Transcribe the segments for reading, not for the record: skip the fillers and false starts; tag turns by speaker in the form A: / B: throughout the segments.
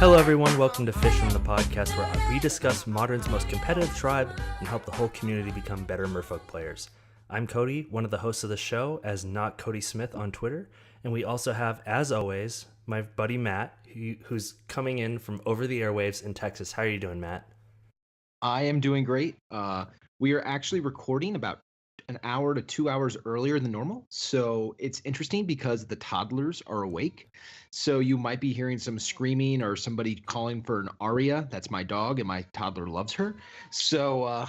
A: Hello everyone, welcome to Fishin, the podcast where we discuss Modern's most competitive tribe and help the whole community become better Merfolk players. I'm Kody, one of the hosts of the show, as Not Kody Smith on Twitter, and we also have, as always, my buddy Matt, who's coming in from over the airwaves in Texas. How are you doing, Matt?
B: I am doing great. We are actually recording about an hour to 2 hours earlier than normal. So it's interesting because the toddlers are awake. So you might be hearing some screaming or somebody calling for an aria. That's my dog, and my toddler loves her. So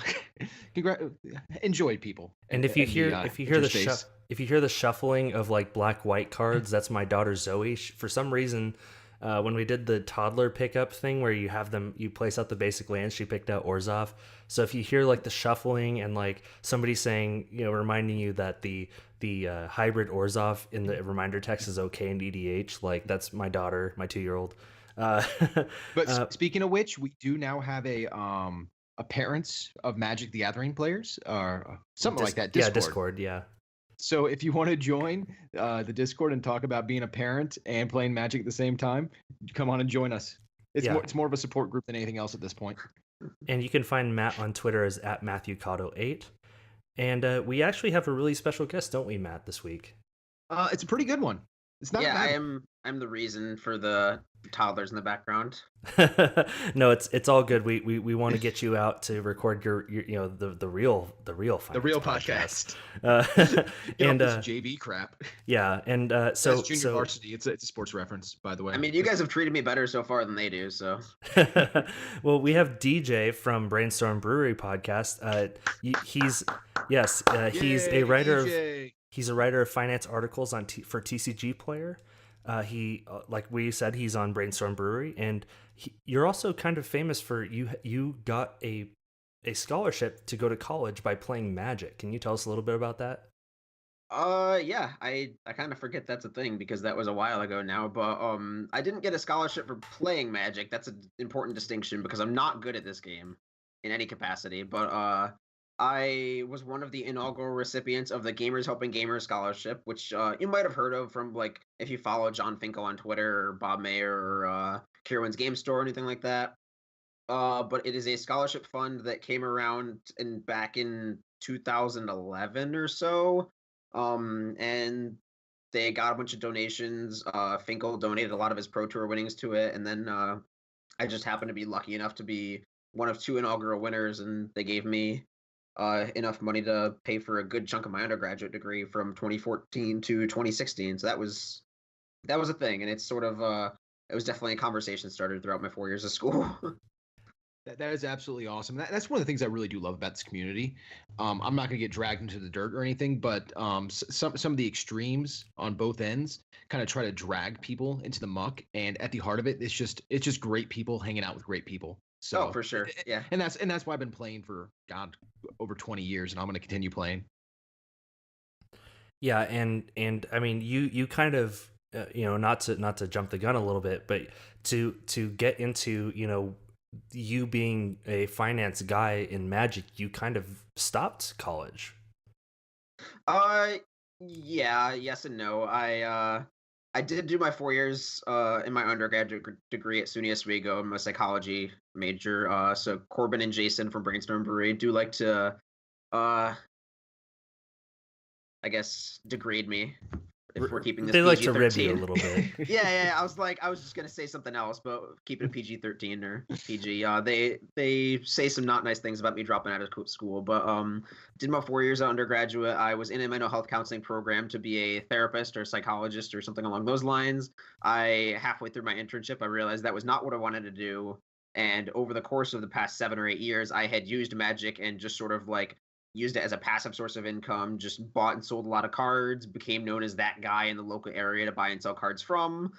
B: enjoy, people.
A: And if you hear the shuffling of like black white cards, that's my daughter Zoe. For some reason, when we did the toddler pickup thing where you place out the basic lands, she picked out Orzhov. So if you hear like the shuffling and like somebody saying, reminding you that the hybrid Orzhov in the reminder text is okay in EDH, like that's my daughter, my 2-year-old.
B: But speaking of which, we do now have a parents of Magic the Gathering players or something like that. Discord.
A: Yeah, Discord. Yeah.
B: So if you want to join the Discord and talk about being a parent and playing Magic at the same time, come on and join us. It's more of a support group than anything else at this point.
A: And you can find Matt on Twitter as @MatthewCotto8. And we actually have a really special guest, don't we, Matt, this week?
B: It's a pretty good one. It's not bad.
C: I'm the reason for the toddlers in the background.
A: No, it's all good. We want to get you out to record your the real
B: podcast.
A: And
B: this JV crap.
A: Yeah, and so
B: that's junior varsity. It's a sports reference, by the way.
C: I mean, you guys have treated me better so far than they do. So,
A: well, we have DJ from Brainstorm Brewery podcast. He's a writer.
B: DJ.
A: He's a writer of finance articles for TCG Player. He, like we said, he's on Brainstorm Brewery, and you're also kind of famous for you got a scholarship to go to college by playing Magic. Can you tell us a little bit about that?
C: Yeah, I kind of forget that's a thing because that was a while ago now. But I didn't get a scholarship for playing Magic. That's an important distinction because I'm not good at this game in any capacity. But I was one of the inaugural recipients of the Gamers Helping Gamers Scholarship, which you might have heard of from, like, if you follow John Finkel on Twitter or Bob Mayer or Kierwin's Game Store or anything like that. But it is a scholarship fund that came around back in 2011 or so. And they got a bunch of donations. Finkel donated a lot of his Pro Tour winnings to it. And then I just happened to be lucky enough to be one of 2 inaugural winners, and they gave me enough money to pay for a good chunk of my undergraduate degree from 2014 to 2016. So that was a thing, and it's sort of it was definitely a conversation started throughout my 4 years of school.
B: That is absolutely awesome. That's one of the things I really do love about this community. I'm not going to get dragged into the dirt or anything, but some of the extremes on both ends kind of try to drag people into the muck. And at the heart of it, it's just great people hanging out with great people. So
C: for sure, yeah.
B: And that's why I've been playing for over 20 years, and I'm going to continue playing.
A: Yeah, and I mean, you kind of not to jump the gun a little bit, but to get into you being a finance guy in Magic, you kind of stopped college.
C: Yeah, yes and no. I did do my 4 years in my undergraduate degree at SUNY Oswego. I'm a psychology major. So Corbin and Jason from Brainstorm Brewery do like to, I guess, degrade me if we're keeping this.
A: They like
C: PG-13.
A: to rib you a little bit.
C: Yeah. I was just gonna say something else, but keep it PG-13 or PG. They say some not nice things about me dropping out of school, but did my 4 years of undergraduate. I was in a mental health counseling program to be a therapist or psychologist or something along those lines. Halfway through my internship, I realized that was not what I wanted to do. And over the course of the past 7 or 8 years, I had used Magic and just sort of like used it as a passive source of income, just bought and sold a lot of cards, became known as that guy in the local area to buy and sell cards from,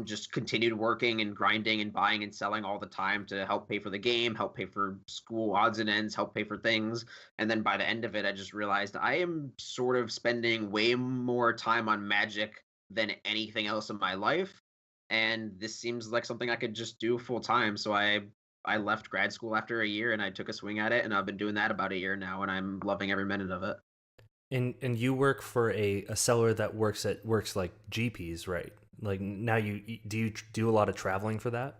C: just continued working and grinding and buying and selling all the time to help pay for the game, help pay for school odds and ends, help pay for things. And then by the end of it, I just realized I am sort of spending way more time on Magic than anything else in my life. And this seems like something I could just do full time. So I left grad school after a year and I took a swing at it, and I've been doing that about a year now, and I'm loving every minute of it.
A: And you work for a seller that works like GPs, right? Like now do you do a lot of traveling for that?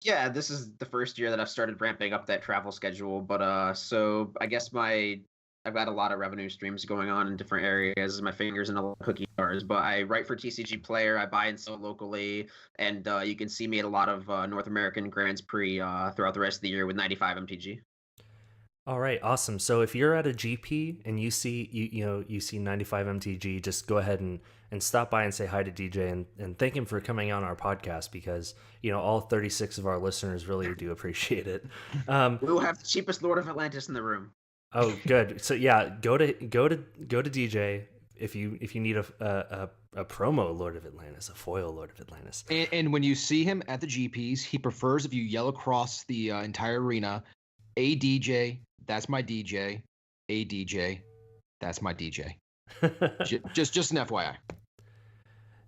C: Yeah, this is the first year that I've started ramping up that travel schedule. But so I guess I've got a lot of revenue streams going on in different areas. My fingers in a lot of cookie jars. But I write for TCG Player. I buy and sell locally, and you can see me at a lot of North American Grands Prix throughout the rest of the year with 95 MTG.
A: All right, awesome. So if you're at a GP and you see you see 95 MTG, just go ahead and stop by and say hi to DJ and thank him for coming on our podcast, because all 36 of our listeners really do appreciate it.
C: We'll have the cheapest Lord of Atlantis in the room.
A: Oh, good. So yeah, go to DJ if you need a promo Lord of Atlantis, a foil Lord of Atlantis.
B: And when you see him at the GPs, he prefers if you yell across the entire arena, "A DJ, that's my DJ. A DJ, that's my DJ." just an FYI.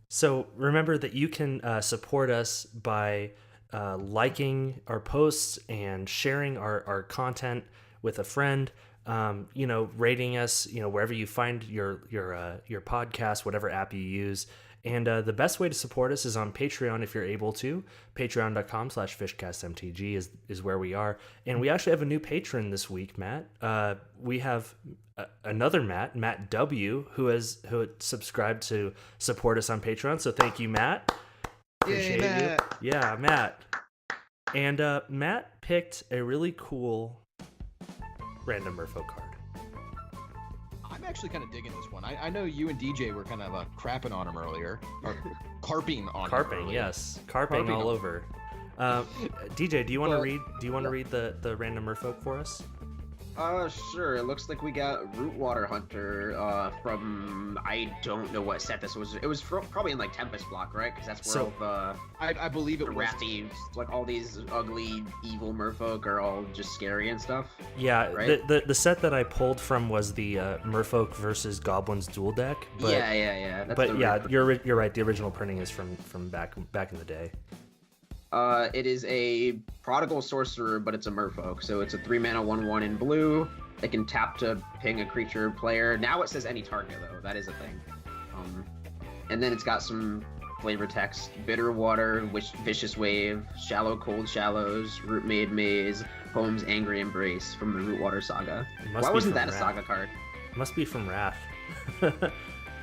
A: So remember that you can support us by liking our posts and sharing our content with a friend. Rating us, wherever you find your podcast, whatever app you use. And the best way to support us is on Patreon if you're able to. Patreon.com/fishcastmtg is where we are. And we actually have a new patron this week, Matt. We have another Matt W, who subscribed to support us on Patreon. So thank you, Matt. Appreciate you. Yeah, Matt. And Matt picked a really cool random Merfolk card.
B: I'm actually kind of digging this one. I know you and DJ were kind of crapping on him earlier, or carping on him.
A: Carping, yes, carping all over. DJ, do you want to read? Do you want to read the random Merfolk for us?
C: Sure. It looks like we got Rootwater Hunter from I don't know what set this was. It was probably in like Tempest block, right? Because that's where all the
B: I believe it was
C: ratty, like all these ugly evil Merfolk are all just scary and stuff.
A: Yeah,
C: right?
A: the set that I pulled from was the Merfolk versus Goblins duel deck. But,
C: yeah.
A: But yeah, you're right. The original printing is from back in the day.
C: It is a Prodigal Sorcerer, but it's a Merfolk. So it's a 3-mana 1/1 in blue. It can tap to ping a creature player. Now it says any target, though. That is a thing. And then it's got some flavor text. Bitter Water, Vicious Wave, Shallow Cold Shallows, Root Made Maze, Home's Angry Embrace from the Rootwater Saga. Why wasn't that a Saga card?
A: Must be from Wrath.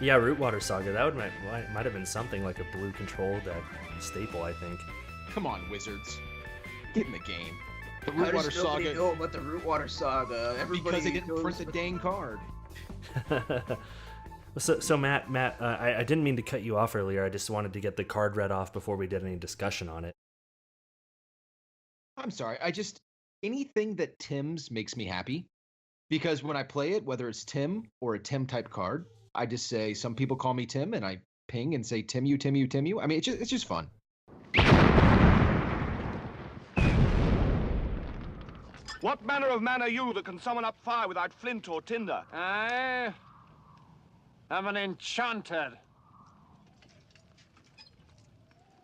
A: Yeah, Rootwater Saga. That might have been something like a blue control deck staple, I think.
B: Come on, Wizards. Get in the game. The
C: Rootwater Saga. How does nobody know about the Rootwater Saga?
B: Because they didn't print the dang card.
A: So Matt, I didn't mean to cut you off earlier. I just wanted to get the card read off before we did any discussion on it.
B: I'm sorry. Anything that Tim's makes me happy. Because when I play it, whether it's Tim or a Tim type card, I just say, some people call me Tim, and I ping and say, Tim you. I mean, it's just fun.
D: What manner of man are you that can summon up fire without flint or tinder?
E: I am an enchanter.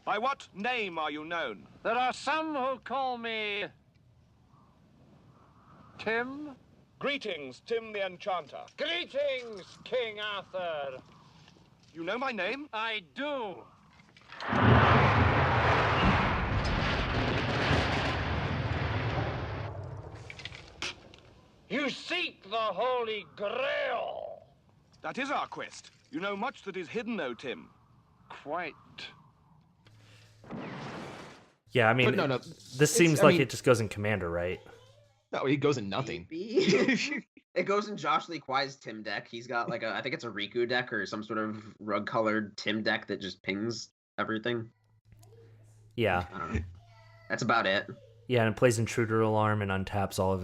D: By what name are you known?
E: There are some who call me Tim.
D: Greetings, Tim the Enchanter.
E: Greetings, King Arthur.
D: You know my name?
E: I do. You seek the Holy Grail.
D: That is our quest. You know much that is hidden, O Tim.
E: Quite.
A: Yeah, I mean,
B: no.
A: This seems like it just goes in Commander, right?
B: No, it goes in nothing.
C: It goes in Josh Lee Kwai's Tim deck. He's got like I think it's a Riku deck or some sort of rug-colored Tim deck that just pings everything.
A: Yeah.
C: I don't know. That's about it.
A: Yeah, and it plays Intruder Alarm and untaps all of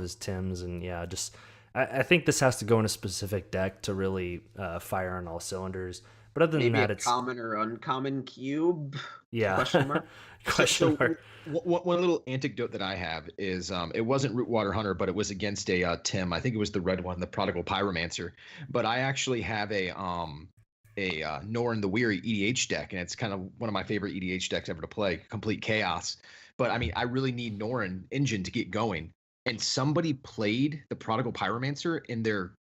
A: his Tims, and yeah, just I think this has to go in a specific deck to really fire on all cylinders. But other than that, it's
C: common or uncommon cube.
A: Yeah.
C: Question mark.
A: Question mark.
B: One little anecdote that I have is it wasn't Rootwater Hunter, but it was against a Tim. I think it was the red one, the Prodigal Pyromancer. But I actually have a Norn the Weary EDH deck, and it's kind of one of my favorite EDH decks ever to play. Complete Chaos. But I mean, I really need Norn Engine to get going. And somebody played the Prodigal Pyromancer in their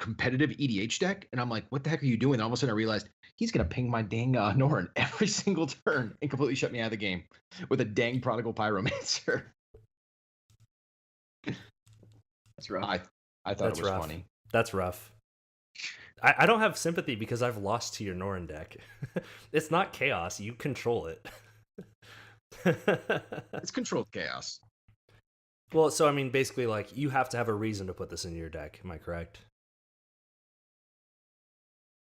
B: competitive EDH deck, and I'm like, what the heck are you doing? And all of a sudden I realized he's gonna ping my dang Norn every single turn and completely shut me out of the game with a dang Prodigal Pyromancer.
C: That's rough.
B: I thought it was funny.
A: That's rough. I don't have sympathy because I've lost to your Norn deck. It's not chaos. You control it.
B: It's controlled chaos.
A: Well, so I mean, basically, like, you have to have a reason to put this in your deck. Am I correct?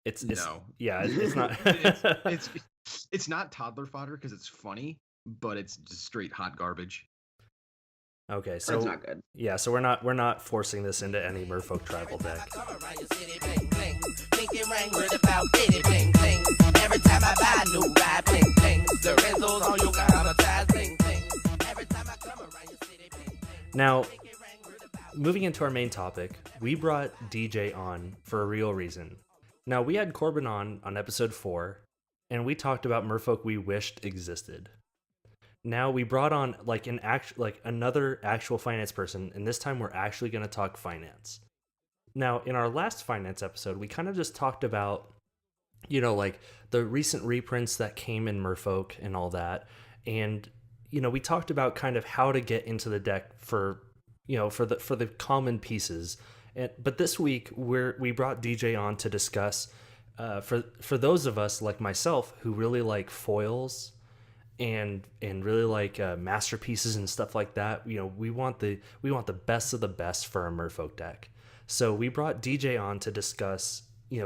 A: It's
B: no.
A: Yeah, it's not.
B: it's not toddler fodder because it's funny, but it's just straight hot garbage.
A: Okay, so
C: that's not good.
A: Yeah, so we're not forcing this into any Merfolk tribal deck. Every time I buy a new ride, bling bling. The Rizzo's on you, got bling bling. Every time I come around your city, bling bling. Now, moving into our main topic, we brought DJ on for a real reason. Now, we had Corbin on episode 4, and we talked about Merfolk we wished existed. Now we brought on another actual finance person, and this time we're actually going to talk finance. Now, in our last finance episode, we kind of just talked about, like the recent reprints that came in Merfolk and all that, and we talked about kind of how to get into the deck for the common pieces. But this week we brought DJ on to discuss for those of us like myself who really like foils and really like masterpieces and stuff like that. We want the best of the best for our Merfolk deck. So we brought DJ on to discuss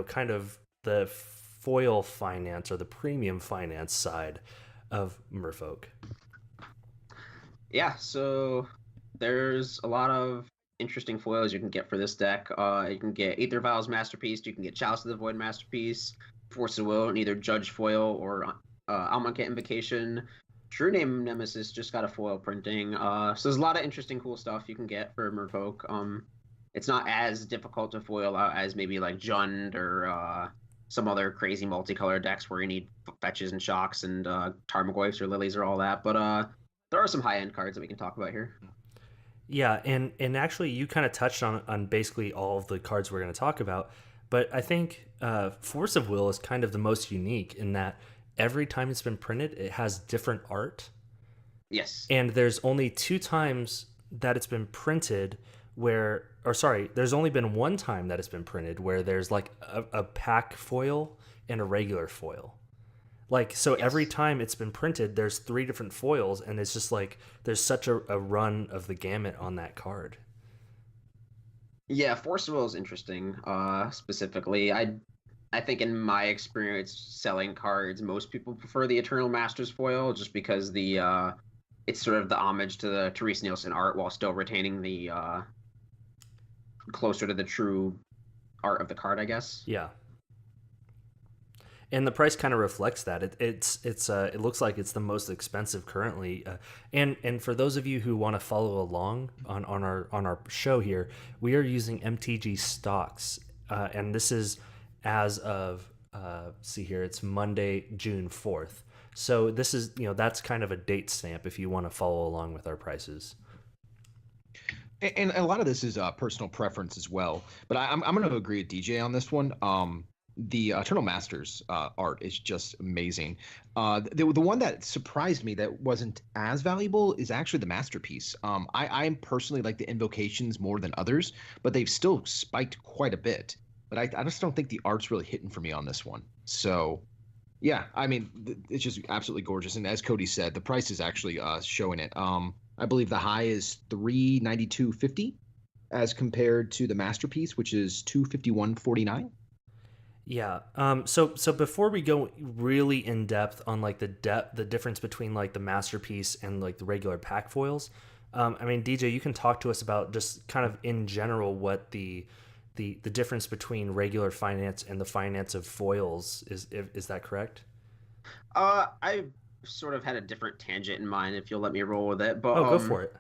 A: kind of the foil finance or the premium finance side of Merfolk.
C: Yeah, so there's a lot of interesting foils you can get for this deck. You can get Aether Vial's Masterpiece, you can get Chalice of the Void Masterpiece, Force of Will, and either Judge Foil or Almanca Invocation. True Name Nemesis just got a foil printing. So there's a lot of interesting cool stuff you can get for Merfolk. It's not as difficult to foil out as maybe like Jund or some other crazy multicolor decks where you need fetches and shocks and Tarmogoyfs or Lilies or all that. But there are some high-end cards that we can talk about here.
A: Yeah, and actually you kind of touched on basically all of the cards we're going to talk about, but I think Force of Will is kind of the most unique in that every time it's been printed, it has different art.
C: Yes.
A: And there's only 2 times that it's been printed there's only been 1 time that it's been printed where there's like a pack foil and a regular foil. Like, so yes. Every time it's been printed, there's 3 different foils, and it's just like there's such a run of the gamut on that card.
C: Yeah, Force of Will is interesting. Specifically, I think in my experience selling cards, most people prefer the Eternal Masters foil just because it's sort of the homage to the Therese Nielsen art while still retaining the closer to the true art of the card, I guess.
A: Yeah. And the price kind of reflects that. It looks like it's the most expensive currently. And for those of you who want to follow along on our show here, we are using MTG stocks, and this is as of it's Monday, June 4th. So this is that's kind of a date stamp if you want to follow along with our prices.
B: And a lot of this is personal preference as well. But I'm going to agree with DJ on this one. The Eternal Masters art is just amazing. The one that surprised me that wasn't as valuable is actually the Masterpiece. I personally like the Invocations more than others, but they've still spiked quite a bit. But I just don't think the art's really hitting for me on this one. So, yeah, I mean, it's just absolutely gorgeous. And as Kody said, the price is actually showing it. I believe the high is $392.50 as compared to the Masterpiece, which is $251.49.
A: Yeah. So before we go really in depth on like the difference between like the Masterpiece and like the regular pack foils, I mean, DJ, you can talk to us about just kind of in general what the difference between regular finance and the finance of foils is. Is that correct?
C: I sort of had a different tangent in mind, if you'll let me roll with it. But
A: go for it.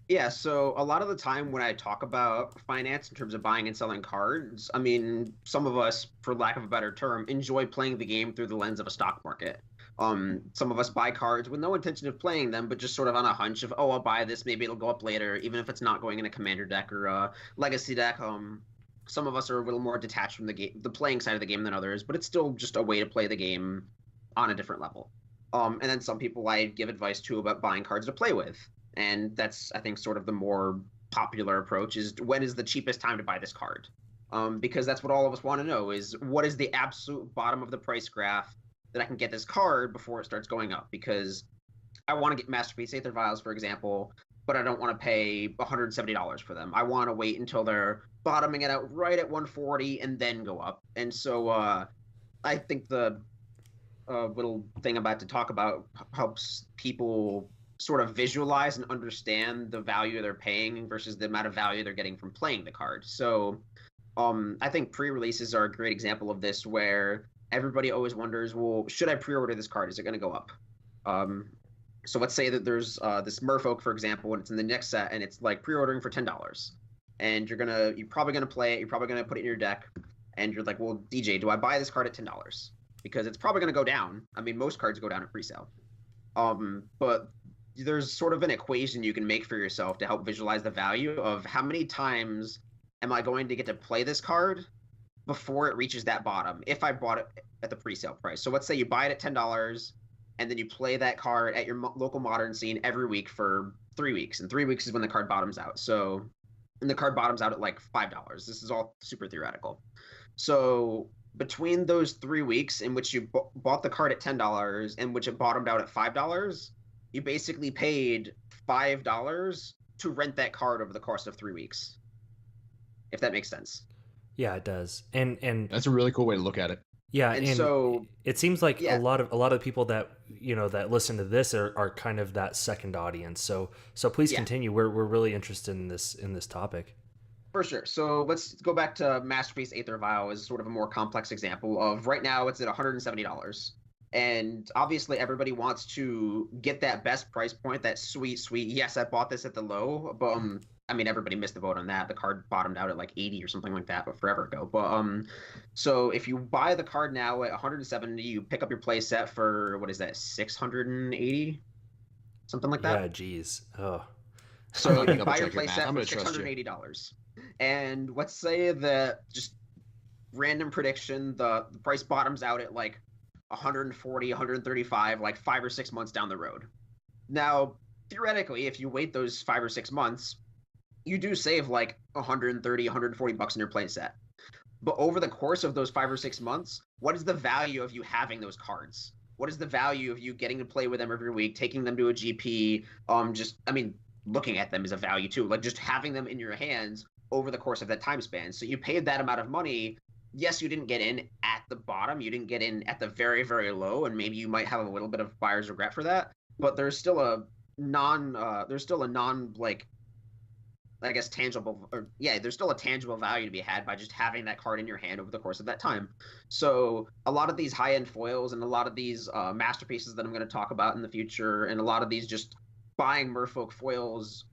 C: Yeah, so a lot of the time when I talk about finance in terms of buying and selling cards, I mean, some of us, for lack of a better term, enjoy playing the game through the lens of a stock market. Some of us buy cards with no intention of playing them, but just sort of on a hunch of, I'll buy this, maybe it'll go up later, even if it's not going in a commander deck or a legacy deck. Some of us are a little more detached from the playing side of the game than others, but it's still just a way to play the game on a different level. And then some people I give advice to about buying cards to play with. And that's, I think, sort of the more popular approach is when is the cheapest time to buy this card? Because that's what all of us want to know is what is the absolute bottom of the price graph that I can get this card before it starts going up? Because I want to get Masterpiece Aether Vials, for example, but I don't want to pay $170 for them. I want to wait until they're bottoming it out right at 140 and then go up. And so I think the little thing I'm about to talk about helps people sort of visualize and understand the value they're paying versus the amount of value they're getting from playing the card. So I think pre-releases are a great example of this, where everybody always wonders, well, should I pre-order this card? Is it going to go up? So let's say that there's this Merfolk, for example, and it's in the next set, and it's like pre-ordering for $10. And you're probably gonna play it. You're probably gonna put it in your deck, and you're like, well, DJ, do I buy this card at $10? Because it's probably gonna go down. I mean, most cards go down at pre-sale. But there's sort of an equation you can make for yourself to help visualize the value of how many times am I going to get to play this card before it reaches that bottom if I bought it at the pre-sale price. So let's say you buy it at $10 and then you play that card at your local Modern scene every week for 3 weeks. And 3 weeks is when the card bottoms out. And the card bottoms out at like $5. This is all super theoretical. So between those 3 weeks in which you bought the card at $10 and which it bottomed out at $5, you basically paid $5 to rent that card over the course of 3 weeks. If that makes sense.
A: Yeah, it does. And
B: that's a really cool way to look at it.
A: Yeah,
C: and so
A: it seems like a lot of people that that listen to this are kind of that second audience. So please continue. We're really interested in this topic.
C: For sure. So let's go back to Masterpiece Aether Vial as sort of a more complex example of right now it's at $170. And obviously everybody wants to get that best price point, that sweet, yes, I bought this at the low, but I mean, everybody missed the boat on that. The card bottomed out at like 80 or something like that, but forever ago. But so if you buy the card now at 170, you pick up your play set for what is that, 680, something like that.
A: Yeah, geez. Oh.
C: So you buy your play set for $680, and let's say that, just random prediction, the price bottoms out at like 140, 135, like 5 or 6 months down the road. Now, theoretically, if you wait those 5 or 6 months, you do save like 130, 140 bucks in your play set. But over the course of those 5 or 6 months, what is the value of you having those cards? What is the value of you getting to play with them every week, taking them to a GP? Looking at them is a value too. Like just having them in your hands over the course of that time span. So you paid that amount of money. Yes, you didn't get in at the bottom. You didn't get in at the very, very low, and maybe you might have a little bit of buyer's regret for that. But there's still a there's still a tangible value to be had by just having that card in your hand over the course of that time. So a lot of these high-end foils and a lot of these masterpieces that I'm going to talk about in the future, and a lot of these just buying Merfolk foils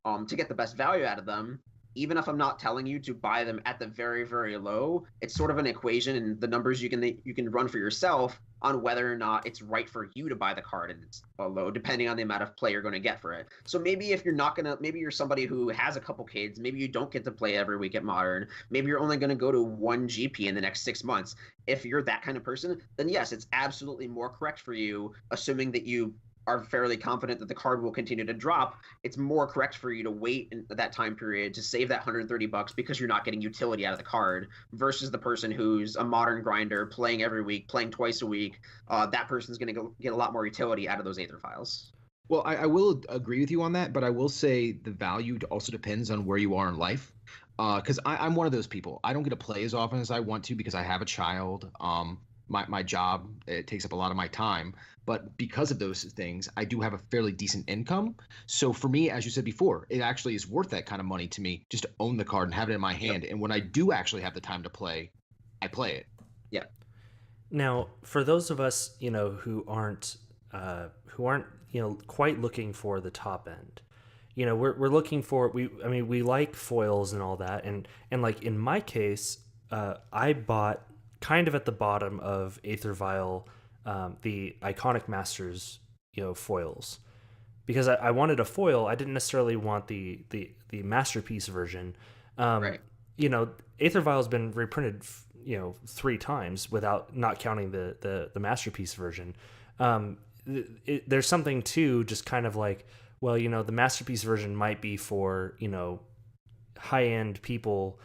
C: to get the best value out of them, even if I'm not telling you to buy them at the very, very low, it's sort of an equation, and the numbers you can run for yourself on whether or not it's right for you to buy the card and it's low, depending on the amount of play you're going to get for it. So maybe if maybe you're somebody who has a couple kids, maybe you don't get to play every week at Modern, maybe you're only going to go to one GP in the next 6 months. If you're that kind of person, then yes, it's absolutely more correct for you, assuming that you are fairly confident that the card will continue to drop. It's more correct for you to wait in that time period to save that 130 bucks because you're not getting utility out of the card, versus the person who's a Modern grinder playing every week, playing twice a week. That person's going to get a lot more utility out of those Aether Files.
B: Well, I will agree with you on that, but I will say the value also depends on where you are in life. Because I'm one of those people. I don't get to play as often as I want to because I have a child. My job, it takes up a lot of my time. But because of those things, I do have a fairly decent income. So for me, as you said before, it actually is worth that kind of money to me just to own the card and have it in my hand. Yep. And when I do actually have the time to play, I play it.
C: Yeah.
A: Now, for those of us, who aren't quite looking for the top end, we're looking for, we like foils and all that. And like in my case, I bought kind of at the bottom of Aether Vial, the Iconic Masters, foils, because I wanted a foil. I didn't necessarily want the masterpiece version.
C: Right.
A: Aether Vial's been reprinted, 3 times without not counting the masterpiece version. There's something too, just kind of like, well, the masterpiece version might be for high end people,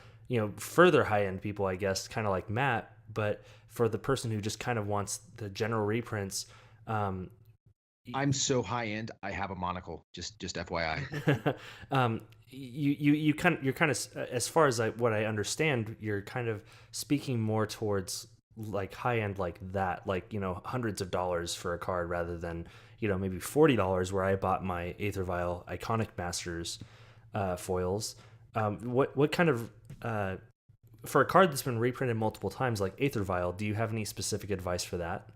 A: further high end people, I guess, kind of like Matt. But for the person who just kind of wants the general reprints,
B: I'm so high end. I have a monocle. Just FYI.
A: You're kind of, as far as what I understand, you're kind of speaking more towards like high end like that, like hundreds of dollars for a card rather than maybe $40 where I bought my Aether Vial Iconic Masters foils. What kind of for a card that's been reprinted multiple times like Aether Vial, do you have any specific advice for that?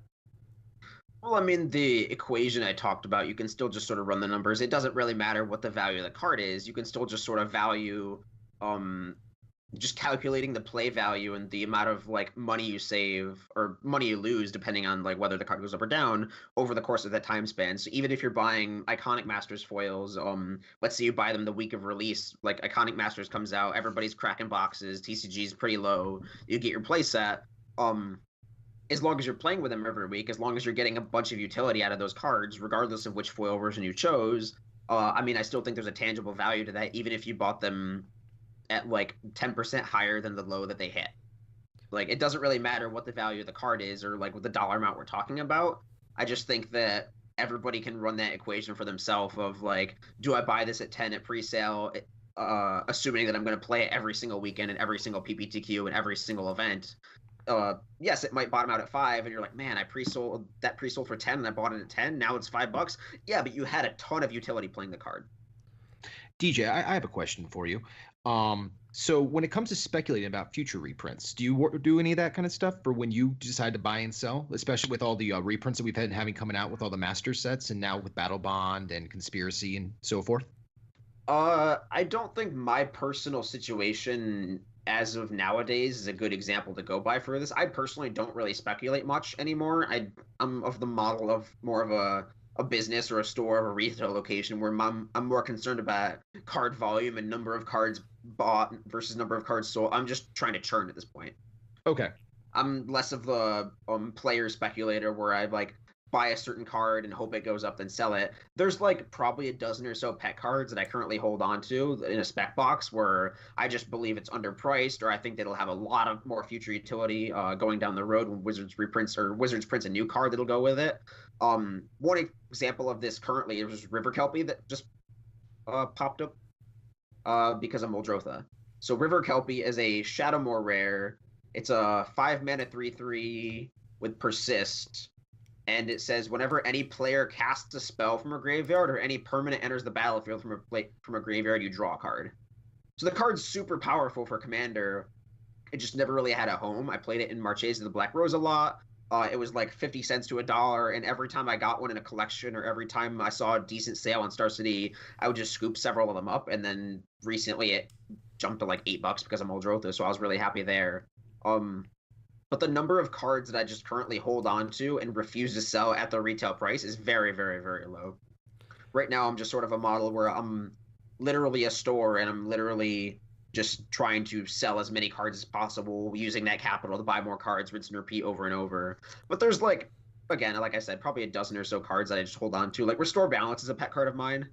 C: Well, I mean, the equation I talked about, you can still just sort of run the numbers. It doesn't really matter what the value of the card is. You can still just sort of value, just calculating the play value and the amount of like money you save or money you lose, depending on like whether the card goes up or down over the course of that time span. So even if you're buying Iconic Masters foils, let's say you buy them the week of release, like Iconic Masters comes out, everybody's cracking boxes, TCG is pretty low, you get your play set. As long as you're playing with them every week, as long as you're getting a bunch of utility out of those cards, regardless of which foil version you chose, I mean, I still think there's a tangible value to that, even if you bought them at like 10% higher than the low that they hit. Like, it doesn't really matter what the value of the card is or like what the dollar amount we're talking about. I just think that everybody can run that equation for themselves of like, do I buy this at 10 at pre-sale, assuming that I'm going to play it every single weekend and every single PPTQ and every single event. Yes, it might bottom out at 5 and you're like, man, I pre-sold for 10 and I bought it at 10. Now it's $5. Yeah, but you had a ton of utility playing the card.
B: DJ, I have a question for you. So when it comes to speculating about future reprints, do you do any of that kind of stuff for when you decide to buy and sell, especially with all the reprints that we've had having coming out with all the master sets and now with Battle Bond and Conspiracy and so forth?
C: I don't think my personal situation as of nowadays is a good example to go by for this. I personally don't really speculate much anymore. I'm of the model of more of a business or a store or a retail location where I'm more concerned about card volume and number of cards bought versus number of cards sold. I'm just trying to churn at this point.
B: Okay.
C: I'm less of the player speculator where I like buy a certain card and hope it goes up then sell it. There's like probably a dozen or so pet cards that I currently hold on to in a spec box where I just believe it's underpriced or I think that it'll have a lot of more future utility going down the road when Wizards prints a new card that'll go with it. One example of this currently is River Kelpie that just popped up because of Muldrotha. So River Kelpie is a Shadowmoor rare. It's a 5-mana 3/3 with Persist. And it says whenever any player casts a spell from a graveyard or any permanent enters the battlefield from a graveyard, you draw a card. So the card's super powerful for Commander. It just never really had a home. I played it in Marches of the Black Rose a lot. It was like 50 cents to $1, and every time I got one in a collection or every time I saw a decent sale on Star City, I would just scoop several of them up. And then recently it jumped to like $8 because of Muldrotha, so I was really happy there. But the number of cards that I just currently hold on to and refuse to sell at the retail price is very, very, very low. Right now, I'm just sort of a model where I'm literally a store and I'm literally just trying to sell as many cards as possible, using that capital to buy more cards, rinse and repeat over and over. But there's like, again, like I said, probably a dozen or so cards that I just hold on to. Like Restore Balance is a pet card of mine.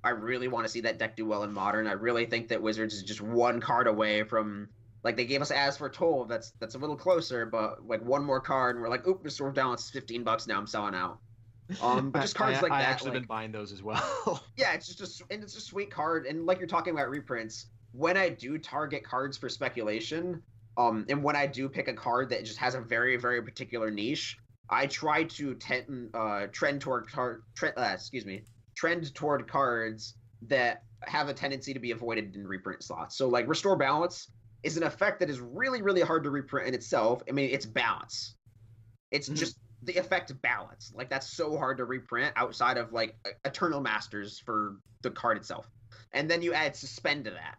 C: I really want to see that deck do well in Modern. I really think that Wizards is just one card away from... Like, they gave us As for Toll, that's a little closer, but, like, one more card, and we're like, oop, Restore Balance is $15 now, I'm selling out. But just cards like that.
B: I actually been buying those as well.
C: Yeah, it's just a sweet card, and like you're talking about reprints, when I do target cards for speculation, and when I do pick a card that just has a very, very particular niche, I try to trend toward cards that have a tendency to be avoided in reprint slots. So, like, Restore Balance is an effect that is really, really hard to reprint in itself. I mean, it's balance. It's just the effect balance. Like, that's so hard to reprint outside of, like, Eternal Masters for the card itself. And then you add Suspend to that.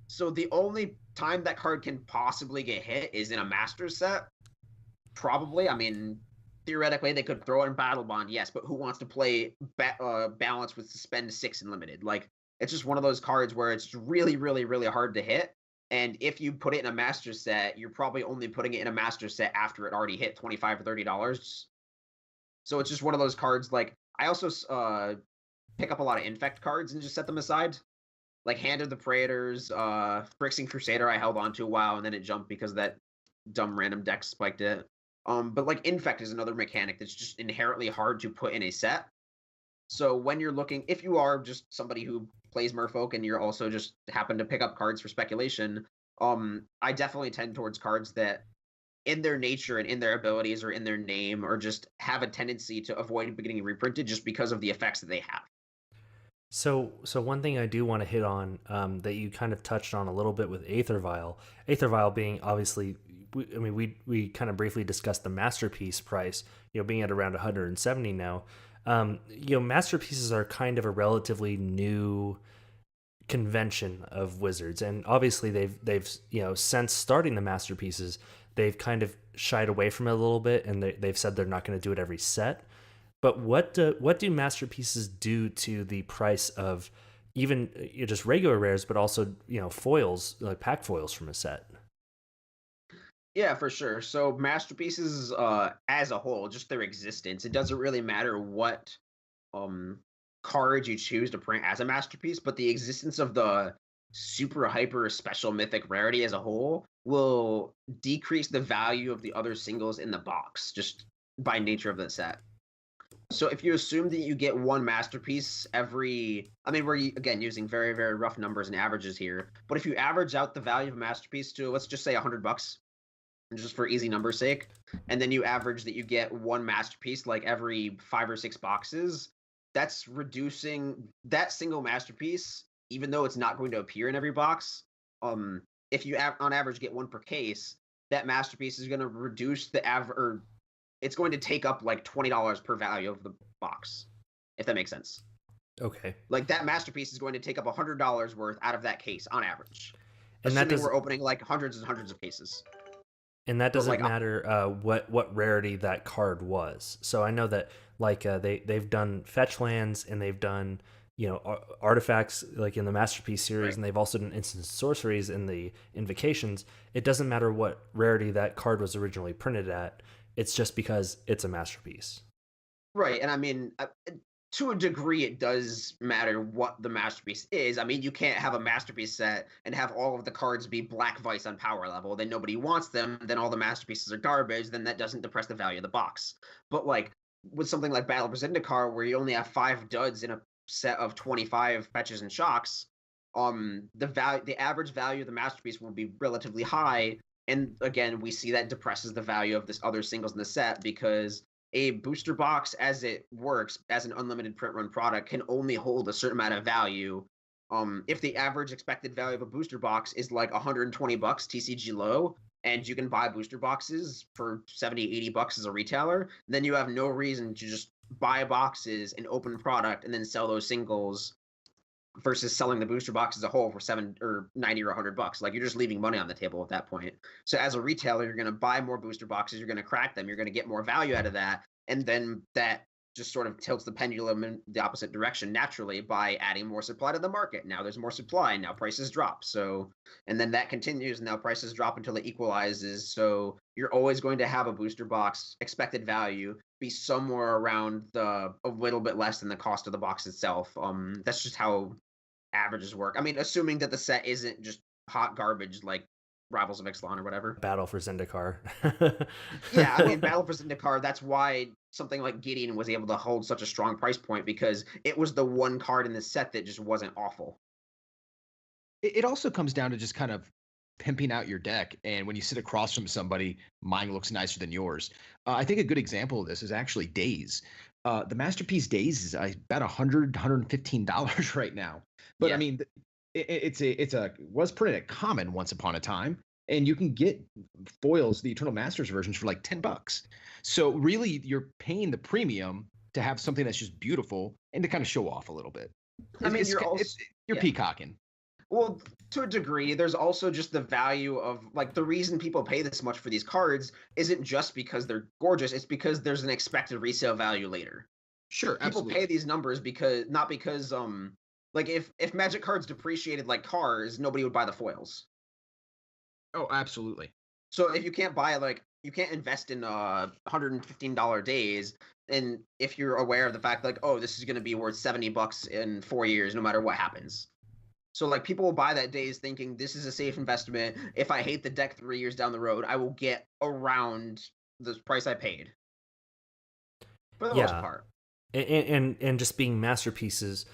C: So the only time that card can possibly get hit is in a Masters set. Probably. I mean, theoretically, they could throw in Battle Bond, yes, but who wants to play balance with Suspend 6 and Limited? Like, it's just one of those cards where it's really, really, really hard to hit. And if you put it in a master set, you're probably only putting it in a master set after it already hit $25 or $30. So it's just one of those cards. Like, I also pick up a lot of infect cards and just set them aside. Like Hand of the Praetors, Phyrexian Crusader I held on to a while, and then it jumped because that dumb random deck spiked it. But like infect is another mechanic that's just inherently hard to put in a set. So when you're looking, if you are just somebody who plays Merfolk and you're also just happen to pick up cards for speculation, I definitely tend towards cards that in their nature and in their abilities or in their name or just have a tendency to avoid getting reprinted just because of the effects that they have.
A: So one thing I do want to hit on that you kind of touched on a little bit with Aether Vial being obviously, we kind of briefly discussed the masterpiece price, being at around 170 now. Masterpieces are kind of a relatively new convention of Wizards, and obviously they've since starting the masterpieces, they've kind of shied away from it a little bit, and they've said they're not going to do it every set. But what do masterpieces do to the price of even just regular rares, but also foils, like pack foils from a set?
C: Yeah, for sure. So masterpieces, as a whole, just their existence, it doesn't really matter what card you choose to print as a masterpiece, but the existence of the super hyper special mythic rarity as a whole will decrease the value of the other singles in the box, just by nature of the set. So if you assume that you get one masterpiece we're again using very, very rough numbers and averages here, but if you average out the value of a masterpiece to, let's just say $100, just for easy numbers' sake, and then you average that you get one masterpiece like every 5 or 6 boxes, that's reducing that single masterpiece, even though it's not going to appear in every box. If you on average get one per case, that masterpiece is going to reduce the it's going to take up like $20 per value of the box, if that makes sense.
A: Okay.
C: Like that masterpiece is going to take up $100 worth out of that case on average.
A: And
C: assuming we're opening like hundreds and hundreds of cases.
A: And that doesn't matter what rarity that card was. So I know that they've done fetch lands and they've done artifacts like in the Masterpiece series, right. And they've also done instant sorceries in the Invocations. It doesn't matter what rarity that card was originally printed at. It's just because it's a masterpiece.
C: Right, and I mean, to a degree, it does matter what the masterpiece is. I mean, you can't have a masterpiece set and have all of the cards be Black Vice on power level. Then nobody wants them. Then all the masterpieces are garbage. Then that doesn't depress the value of the box. But like with something like Battle for Zendikar, where you only have 5 duds in a set of 25 fetches and shocks, the average value of the masterpiece will be relatively high. And again, we see that depresses the value of this other singles in the set because a booster box, as it works as an unlimited print run product, can only hold a certain amount of value. If the average expected value of a booster box is like $120 TCG low, and you can buy booster boxes for $70, $80 as a retailer, then you have no reason to just buy boxes and open product and then sell those singles versus selling the booster box as a whole for $70 or $90 or $100. Like, you're just leaving money on the table at that point. So as a retailer, you're going to buy more booster boxes, you're going to crack them, you're going to get more value out of that, and then that just sort of tilts the pendulum in the opposite direction naturally by adding more supply to the market. Now there's more supply, now prices drop. So, and then that continues, and now prices drop until it equalizes. So you're always going to have a booster box expected value be somewhere around a little bit less than the cost of the box itself. That's just how averages work. I mean, assuming that the set isn't just hot garbage like Rivals of Ixalan or whatever.
A: Battle for Zendikar.
C: Yeah, I mean, Battle for Zendikar, that's why something like Gideon was able to hold such a strong price point, because it was the one card in the set that just wasn't awful.
B: It also comes down to just kind of pimping out your deck, and when you sit across from somebody, mine looks nicer than yours. I think a good example of this is actually Days. The Masterpiece Days is about $100, $115 right now. But yeah. I mean, it was printed at Common once upon a time, and you can get foils, the Eternal Masters versions, for like $10. So really, you're paying the premium to have something that's just beautiful and to kind of show off a little bit. You're peacocking.
C: Well, to a degree, there's also just the value of, like, the reason people pay this much for these cards isn't just because they're gorgeous, it's because there's an expected resale value later.
B: Sure,
C: people
B: absolutely.
C: Pay these numbers because like if Magic cards depreciated like cars, nobody would buy the foils.
B: Oh, absolutely.
C: So if you can't buy you can't invest in $115 days, and if you're aware of the fact like, oh, this is going to be worth $70 in 4 years, no matter what happens. So like people will buy that days thinking this is a safe investment. If I hate the deck 3 years down the road, I will get around the price I paid for the most
A: Yeah,
C: part.
A: and just being masterpieces.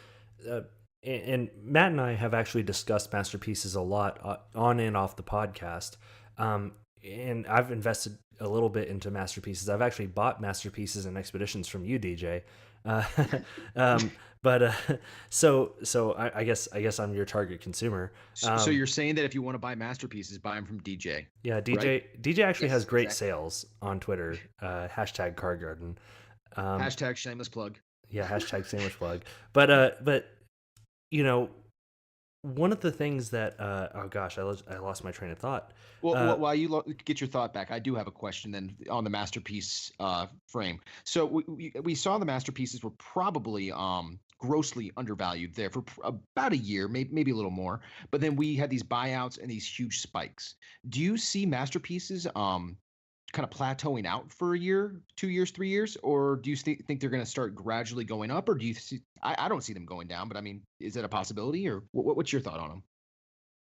A: Uh, and Matt and I have actually discussed masterpieces a lot on and off the podcast. And I've invested a little bit into masterpieces. I've actually bought masterpieces and expeditions from you, DJ. Uh, but I guess I'm your target consumer.
B: So you're saying that if you want to buy masterpieces, buy them from DJ.
A: Yeah, DJ.
B: Right?
A: DJ actually
C: Yes,
A: has great
C: exactly.
A: sales on Twitter. Hashtag Car Garden.
B: Hashtag shameless plug.
A: Yeah, hashtag sandwich plug. But you know, one of the things that oh gosh, I lost my train of thought.
B: Well, while you get your thought back, I do have a question then on the masterpiece frame. So we saw the masterpieces were probably grossly undervalued there for about a year, maybe a little more. But then we had these buyouts and these huge spikes. Do you see masterpieces kind of plateauing out for a year, 2 years, 3 years, or do you think they're going to start gradually going up, or do you see? I don't see them going down, but I mean, is that a possibility, or what's your thought on them?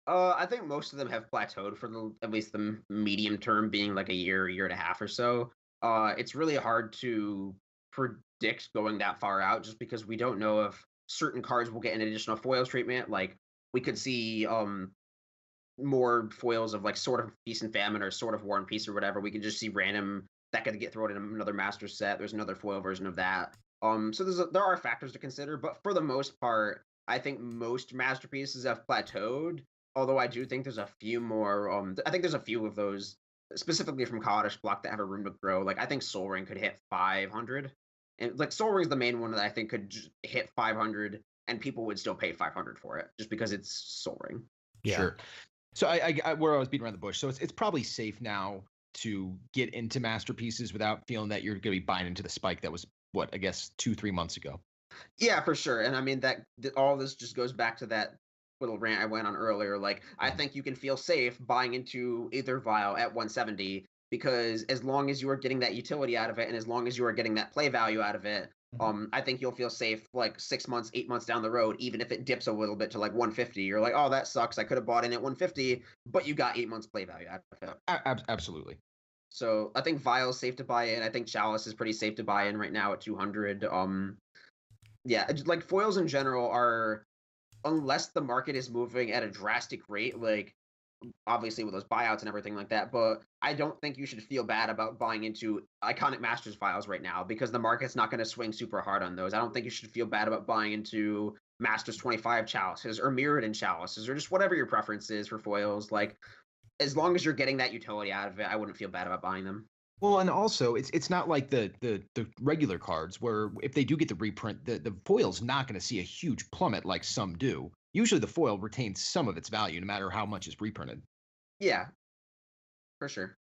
C: I think most of them have plateaued for at least the medium term, being like a year and a half or so. It's really hard to predict going that far out, just because we don't know if certain cards will get an additional foils treatment. Like we could see more foils of like Sword of Peace and Famine or Sword of War and Peace or whatever. We could just see random that could get thrown in another master set. There's another foil version of that. So there are factors to consider, but for the most part, I think most masterpieces have plateaued. Although I do think there's a few more. I think there's a few of those specifically from Kaladesh block that have a room to grow. Like I think Soul Ring could hit 500, and like Soul Ring is the main one that I think could hit 500, and people would still pay 500 for it just because it's Soul Ring.
A: Yeah.
B: Sure. So I where I was beating around the bush. So it's probably safe now to get into masterpieces without feeling that you're going to be buying into the spike that was what I guess 2-3 months ago.
C: Yeah, for sure. And I mean that all this just goes back to that little rant I went on earlier. Like I think you can feel safe buying into Aether Vial at 170 because as long as you are getting that utility out of it and as long as you are getting that play value out of it, I think you'll feel safe like 6 months, 8 months down the road, even if it dips a little bit to like 150. You're like, oh, that sucks. I could have bought in at 150, but you got 8 months play value out of it.
B: Absolutely.
C: So I think Vial is safe to buy in. I think Chalice is pretty safe to buy in right now at 200. Yeah, like foils in general are, unless the market is moving at a drastic rate, like obviously with those buyouts and everything like that, but I don't think you should feel bad about buying into Iconic Masters Vials right now because the market's not going to swing super hard on those. I don't think you should feel bad about buying into Masters 25 chalices or Mirrodin chalices or just whatever your preference is for foils. Like, as long as you're getting that utility out of it, I wouldn't feel bad about buying them.
B: Well, and also it's not like the regular cards where if they do get the reprint, the foil's not going to see a huge plummet like some do. Usually the foil retains some of its value no matter how much is reprinted.
C: Yeah, for sure.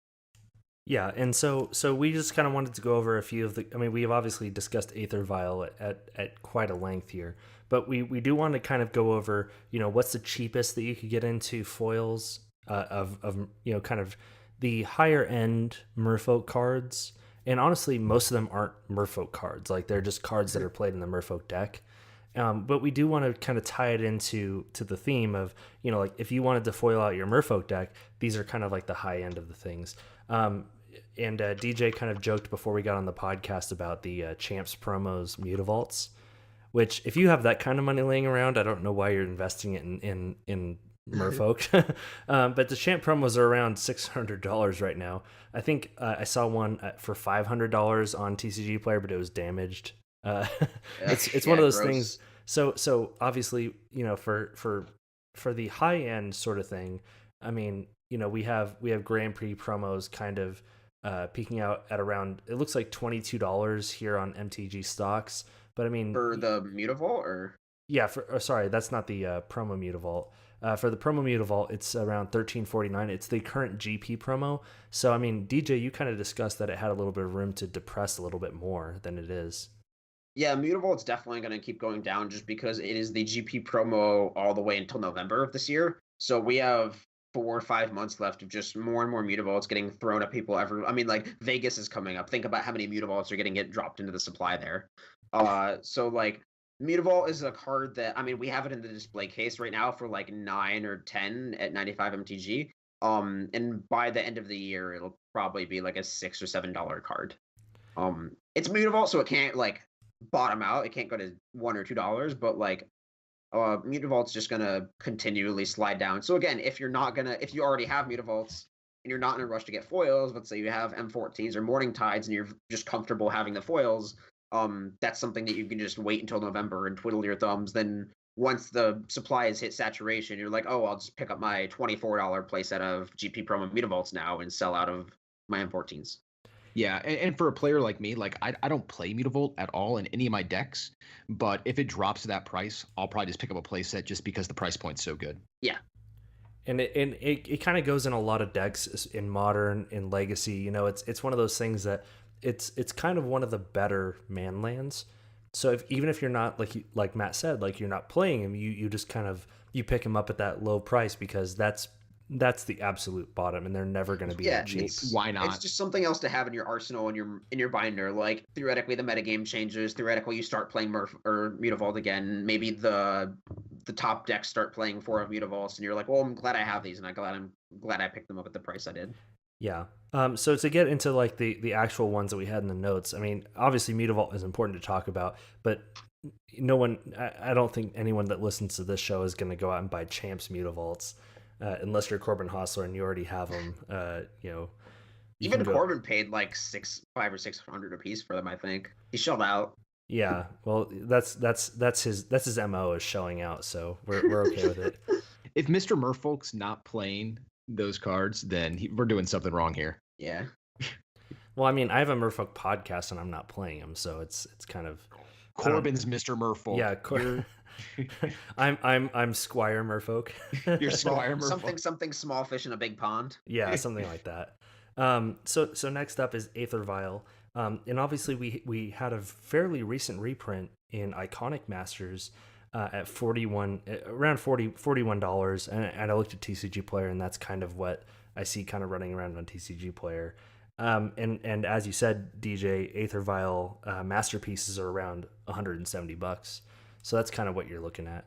A: Yeah, and so we just kind of wanted to go over a few of the. I mean, we have obviously discussed Aether Vial at quite a length here, but we do want to kind of go over, what's the cheapest that you could get into foils of kind of the higher end Merfolk cards. And honestly, most of them aren't Merfolk cards. Like they're just cards that are played in the Merfolk deck. But we do want to kind of tie it into the theme of, like if you wanted to foil out your Merfolk deck, these are kind of like the high end of the things. And DJ kind of joked before we got on the podcast about the Champs promos Mutavaults, which if you have that kind of money laying around, I don't know why you're investing it in Merfolk. But the Champ promos are around $600 right now. I think I saw one for $500 on TCG Player, but it was damaged. It's one of those
C: gross.
A: things. So obviously, for the high end sort of thing, I mean, we have Grand Prix promos kind of peaking out at around, it looks like $22 here on MTG stocks. But I mean,
C: For the Mutavault or?
A: yeah, sorry, that's not the promo Mutavault. For the promo Mutavault, it's around $13.49. It's the current GP promo. So I mean, DJ, you kind of discussed that it had a little bit of room to depress a little bit more than it is.
C: Yeah, Mutavault's definitely going to keep going down just because it is the GP promo all the way until November of this year. So we have 4 or 5 months left of just more and more mutavaults getting thrown at people I mean, like, Vegas is coming up. Think about how many mutavaults are getting dropped into the supply there. So like Mutavault is a card that, I mean, we have it in the display case right now for like 9 or 10 at 95 MTG. And by the end of the year, it'll probably be like a $6 or $7 card. It's Mutavault, so it can't like bottom out. It can't go to $1 or $2, but like Mutavault's just gonna continually slide down. So again, if you already have Mutavaults and you're not in a rush to get foils, let's say you have M14s or Morning Tides and you're just comfortable having the foils, that's something that you can just wait until November and twiddle your thumbs. Then once the supply has hit saturation, you're like, oh, I'll just pick up my $24 playset of GP promo Mutavaults now and sell out of my M14s.
B: Yeah, and for a player like me, like I don't play Mutavault at all in any of my decks, but if it drops to that price, I'll probably just pick up a playset just because the price point's so good.
C: Yeah.
A: And it kind of goes in a lot of decks in Modern, in Legacy. You know, it's one of those things that it's kind of one of the better man lands. So even if you're not, like Matt said, like you're not playing him, you just kind of you pick him up at that low price because that's the absolute bottom, and they're never going to be that cheap.
B: Why not?
C: It's just something else to have in your arsenal, in your binder. Like theoretically, the metagame changes. Theoretically, you start playing Mutavault again. Maybe the top decks start playing 4 of Mutavaults, and you're like, well, I'm glad I have these, and I'm glad I picked them up at the price I did.
A: Yeah. So to get into like the actual ones that we had in the notes, I mean, obviously Mutavault is important to talk about, but I don't think anyone that listens to this show is going to go out and buy Champs Mutavaults. Unless you're Corbin Hostler and you already have them, you know.
C: Even Corbin paid like $500 or $600 a piece for them. I think he shelled out.
A: Yeah, well, that's his MO is shelling out, so we're okay with it.
B: If Mr. Merfolk's not playing those cards, then we're doing something wrong here.
C: Yeah.
A: Well, I mean, I have a Merfolk podcast and I'm not playing them, so it's kind of
B: Corbin's Mr. Merfolk.
A: Yeah, I'm Squire Merfolk.
B: You're Squire Merfolk.
C: Something small fish in a big pond.
A: Yeah, something like that. So next up is Aether Vial. And obviously we had a fairly recent reprint in Iconic Masters at around $41, and I looked at TCG Player, and that's kind of what I see kind of running around on TCG Player. And as you said, DJ, Aether Vial masterpieces are around $170. So that's kind of what you're looking at.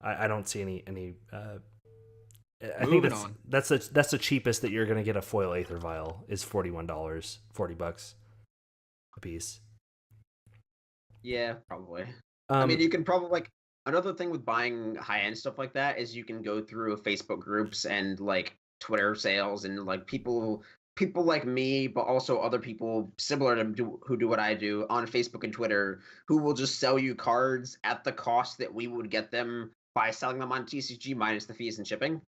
A: I don't see any. I think that's the cheapest that you're going to get a foil Aether Vial is $41, $40 a piece.
C: Yeah, probably. I mean, you can probably like another thing with buying high end stuff like that is you can go through Facebook groups and like Twitter sales and like people like me, but also other people similar to who do what I do on Facebook and Twitter who will just sell you cards at the cost that we would get them by selling them on TCG minus the fees and shipping.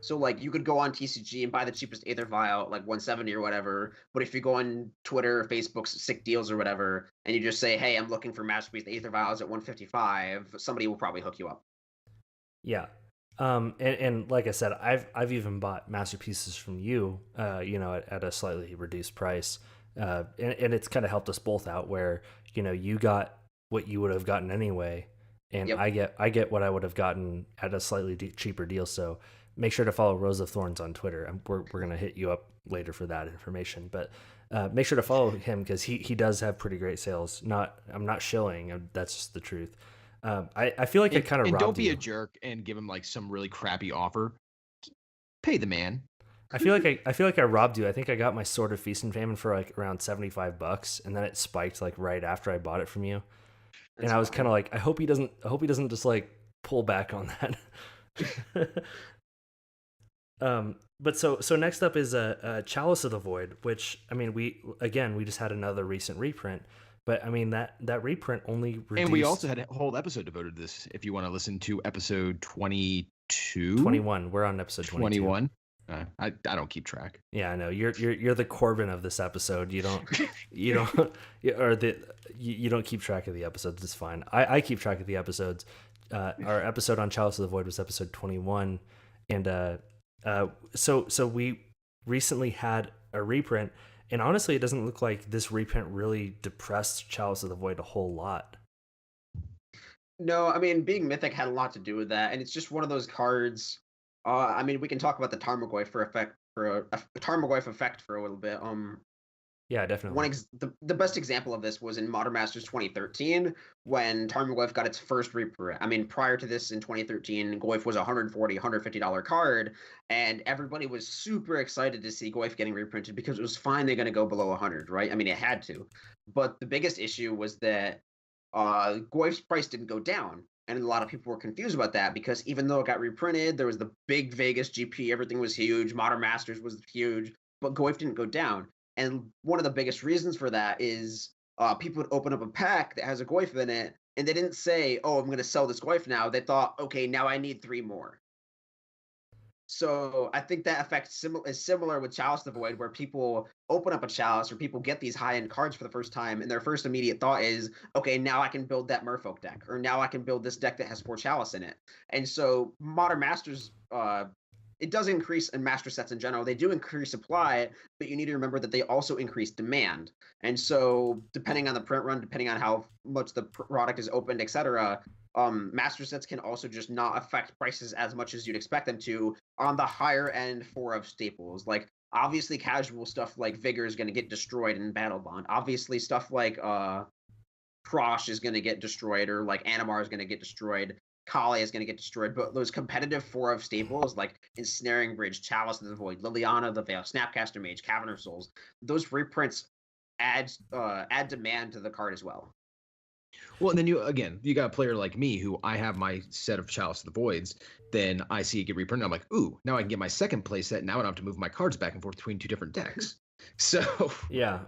C: So like you could go on TCG and buy the cheapest Aether Vial at like 170 or whatever, but if you go on Twitter or Facebook's sick deals or whatever, and you just say, hey, I'm looking for masterpiece Aether Vials at 155, somebody will probably hook you up.
A: Yeah. And like I said, I've even bought masterpieces from you, at a slightly reduced price. And it's kind of helped us both out where, you got what you would have gotten anyway. And yep. I get what I would have gotten at a slightly cheaper deal. So make sure to follow Rose of Thorns on Twitter. We're going to hit you up later for that information, but make sure to follow him because he does have pretty great sales. I'm not shilling. That's just the truth. I feel like I kind of robbed you. And
B: don't be a jerk and give him like some really crappy offer. Pay the man.
A: I feel like I robbed you. I think I got my Sword of Feast and Famine for like around $75, and then it spiked like right after I bought it from you. And I was kind of like, I hope he doesn't just like pull back on that. But so next up is a Chalice of the Void, which I mean we just had another recent reprint, but I mean that reprint only reduced...
B: And we also had a whole episode devoted to this. If you want to listen to episode 22,
A: 21, we're on episode 22.
B: 21. I don't keep track.
A: Yeah, I know you're the Corbin of this episode. You don't keep track of the episodes. It's fine. I keep track of the episodes. Our episode on Chalice of the Void was episode 21, and so we recently had a reprint, and honestly, it doesn't look like this reprint really depressed Chalice of the Void a whole lot.
C: No, I mean, being mythic had a lot to do with that, and it's just one of those cards. I mean, we can talk about the Tarmogoyf Tarmogoyf effect for a little bit.
A: Yeah, definitely.
C: The best example of this was in Modern Masters 2013 when Tarmogoyf got its first reprint. I mean, prior to this in 2013, Goyf was a $140, $150 card, and everybody was super excited to see Goyf getting reprinted because it was finally going to go below 100, right? I mean, it had to. But the biggest issue was that Goyf's price didn't go down. And a lot of people were confused about that because even though it got reprinted, there was the big Vegas GP, everything was huge, Modern Masters was huge, but Goyf didn't go down. And one of the biggest reasons for that is people would open up a pack that has a Goyf in it, and they didn't say, "Oh, I'm going to sell this Goyf now." They thought, "Okay, now I need 3 more." So I think that effect is similar with Chalice of the Void, where people open up a Chalice or people get these high-end cards for the first time, and their first immediate thought is, okay, now I can build that Merfolk deck, or now I can build this deck that has 4 Chalice in it. And so Modern Masters, it does increase in Master sets in general. They do increase supply, but you need to remember that they also increase demand. And so depending on the print run, depending on how much the product is opened, etc., Master sets can also just not affect prices as much as you'd expect them to on the higher end 4 of staples. Like, obviously, casual stuff like Vigor is going to get destroyed in Battle Bond. Obviously, stuff like Prosh is going to get destroyed, or like Animar is going to get destroyed. Kale is going to get destroyed. But those competitive 4 of staples like Ensnaring Bridge, Chalice of the Void, Liliana the Veil, Snapcaster Mage, Cavern of Souls, those reprints add demand to the card as well.
B: Well, and then you got a player like me who I have my set of Chalice of the Voids. Then I see it get reprinted. I'm like, ooh, now I can get my second play set. Now I don't have to move my cards back and forth between 2 different decks. So
A: yeah.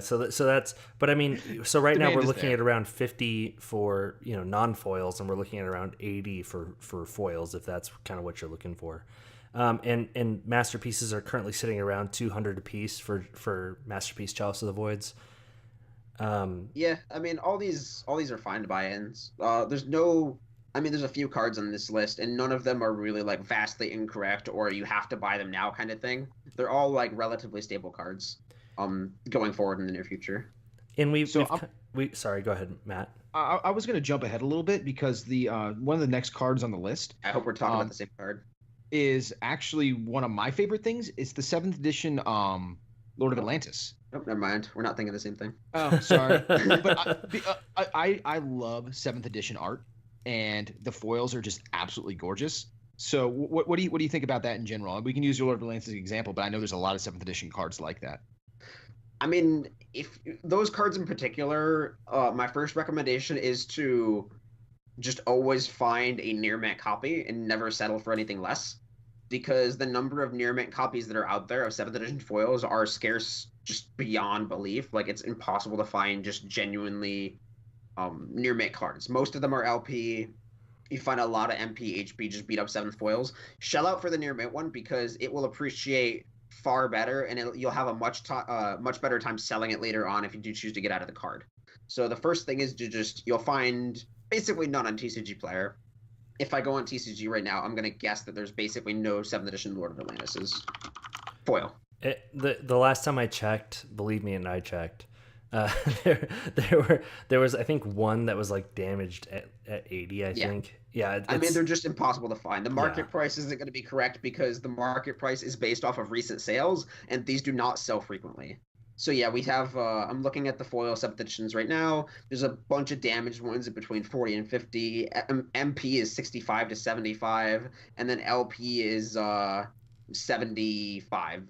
A: So that's. But I mean, so right now we're looking at around 50 for non-foils, and we're looking at around 80 for foils, if that's kind of what you're looking for. And masterpieces are currently sitting around 200 a piece for masterpiece Chalice of the Voids.
C: Yeah, I mean, all these are fine buy-ins. There's a few cards on this list, and none of them are really like vastly incorrect or you have to buy them now kind of thing. They're all like relatively stable cards, going forward in the near future.
A: And sorry, go ahead, Matt.
B: I was going to jump ahead a little bit because the one of the next cards on the list.
C: I hope we're talking about the same card.
B: Is actually one of my favorite things. It's the 7th edition Lord of Atlantis.
C: Oh, never mind. We're not thinking the same thing.
B: Oh, sorry. But I love 7th edition art, and the foils are just absolutely gorgeous. So what do you think about that in general? We can use your Lord of Atlantis as an example, but I know there's a lot of 7th edition cards like that.
C: I mean, if those cards in particular, my first recommendation is to just always find a near mint copy and never settle for anything less, because the number of near mint copies that are out there of 7th edition foils are scarce just beyond belief. Like, it's impossible to find just genuinely near mint cards. Most of them are LP. You find a lot of MP, HP, just beat up 7th foils. Shell out for the near mint one because it will appreciate far better, and you'll have a much better time selling it later on if you do choose to get out of the card. So the first thing is you'll find basically none on TCG Player. If I go on TCG right now, I'm going to guess that there's basically no 7th edition Lord of Atlantis foil.
A: The last time I checked, believe me, and I checked, there was I think one that was like damaged at 80. I think. Yeah.
C: I mean, they're just impossible to find. The market price isn't going to be correct because the market price is based off of recent sales, and these do not sell frequently. So yeah, we have, I'm looking at the foil 7th editions right now. There's a bunch of damaged ones at between 40 and 50. MP is 65 to 75, and then LP is 75.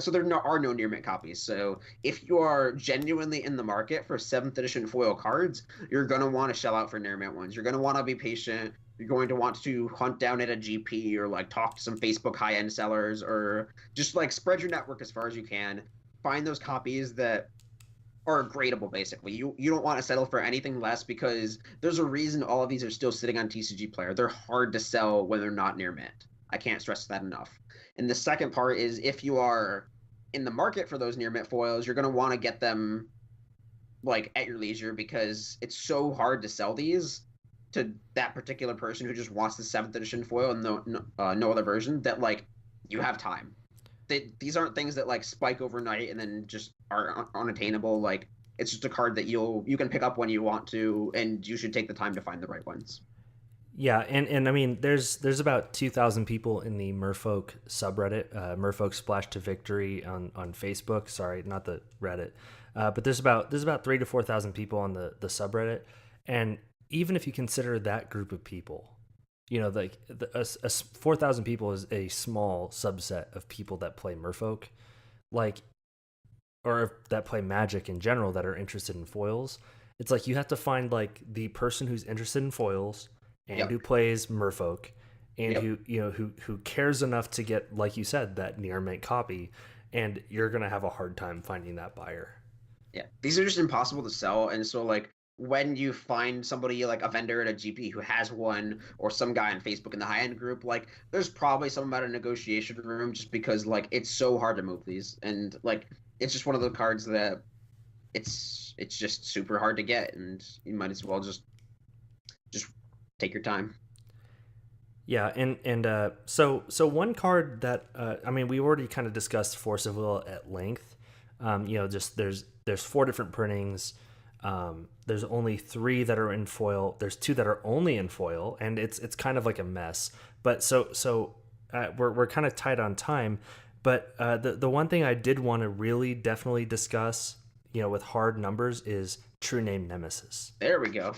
C: So there are no near mint copies. So if you are genuinely in the market for 7th edition foil cards, you're going to want to shell out for near mint ones. You're going to want to be patient. You're going to want to hunt down at a GP or like talk to some Facebook high-end sellers, or just like spread your network as far as you can. Find those copies that are gradable, basically. You don't want to settle for anything less, because there's a reason all of these are still sitting on TCG Player. They're hard to sell when they're not near mint. I can't stress that enough. And the second part is, if you are in the market for those near mint foils, you're going to want to get them like at your leisure, because it's so hard to sell these to that particular person who just wants the 7th edition foil and no other version, that like you have time. These aren't things that like spike overnight and then just are unattainable. Like, It's just a card that you can pick up when you want to, and you should take the time to find the right ones.
A: Yeah, and I mean, there's about 2,000 people in the Merfolk subreddit, Merfolk Splash to Victory on Facebook. Sorry, not the Reddit, but there's about 3,000 to 4,000 people on the subreddit, and even if you consider that group of people, you know, like 4,000 people is a small subset of people that play Merfolk, like, or that play Magic in general that are interested in foils. It's like you have to find like the person who's interested in foils and who plays Merfolk, and who cares enough to get, like you said, that near mint copy, and you're gonna have a hard time finding that buyer.
C: Yeah, these are just impossible to sell, and so like when you find somebody like a vendor at a GP who has one, or some guy on Facebook in the high end group, like there's probably some amount of negotiation room, just because like it's so hard to move these, and like it's just one of the cards that it's just super hard to get, and you might as well just take your time.
A: Yeah, and so one card that I mean, we already kind of discussed Force of Will at length. You know, just there's 4 different printings. There's only 3 that are in foil. There's 2 that are only in foil, and it's kind of like a mess. But so we're kind of tight on time. But the one thing I did want to really definitely discuss, you know, with hard numbers, is True Name Nemesis.
C: There we go.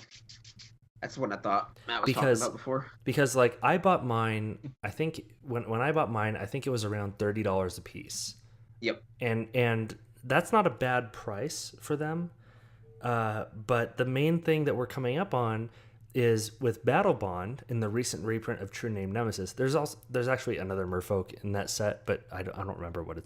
C: That's what I thought Matt was talking about before.
A: Because like I bought mine, I think when I bought mine, I think it was around $30 a piece.
C: Yep.
A: And that's not a bad price for them. But the main thing that we're coming up on is with Battle Bond in the recent reprint of True Name Nemesis. There's actually another Merfolk in that set, but I don't remember what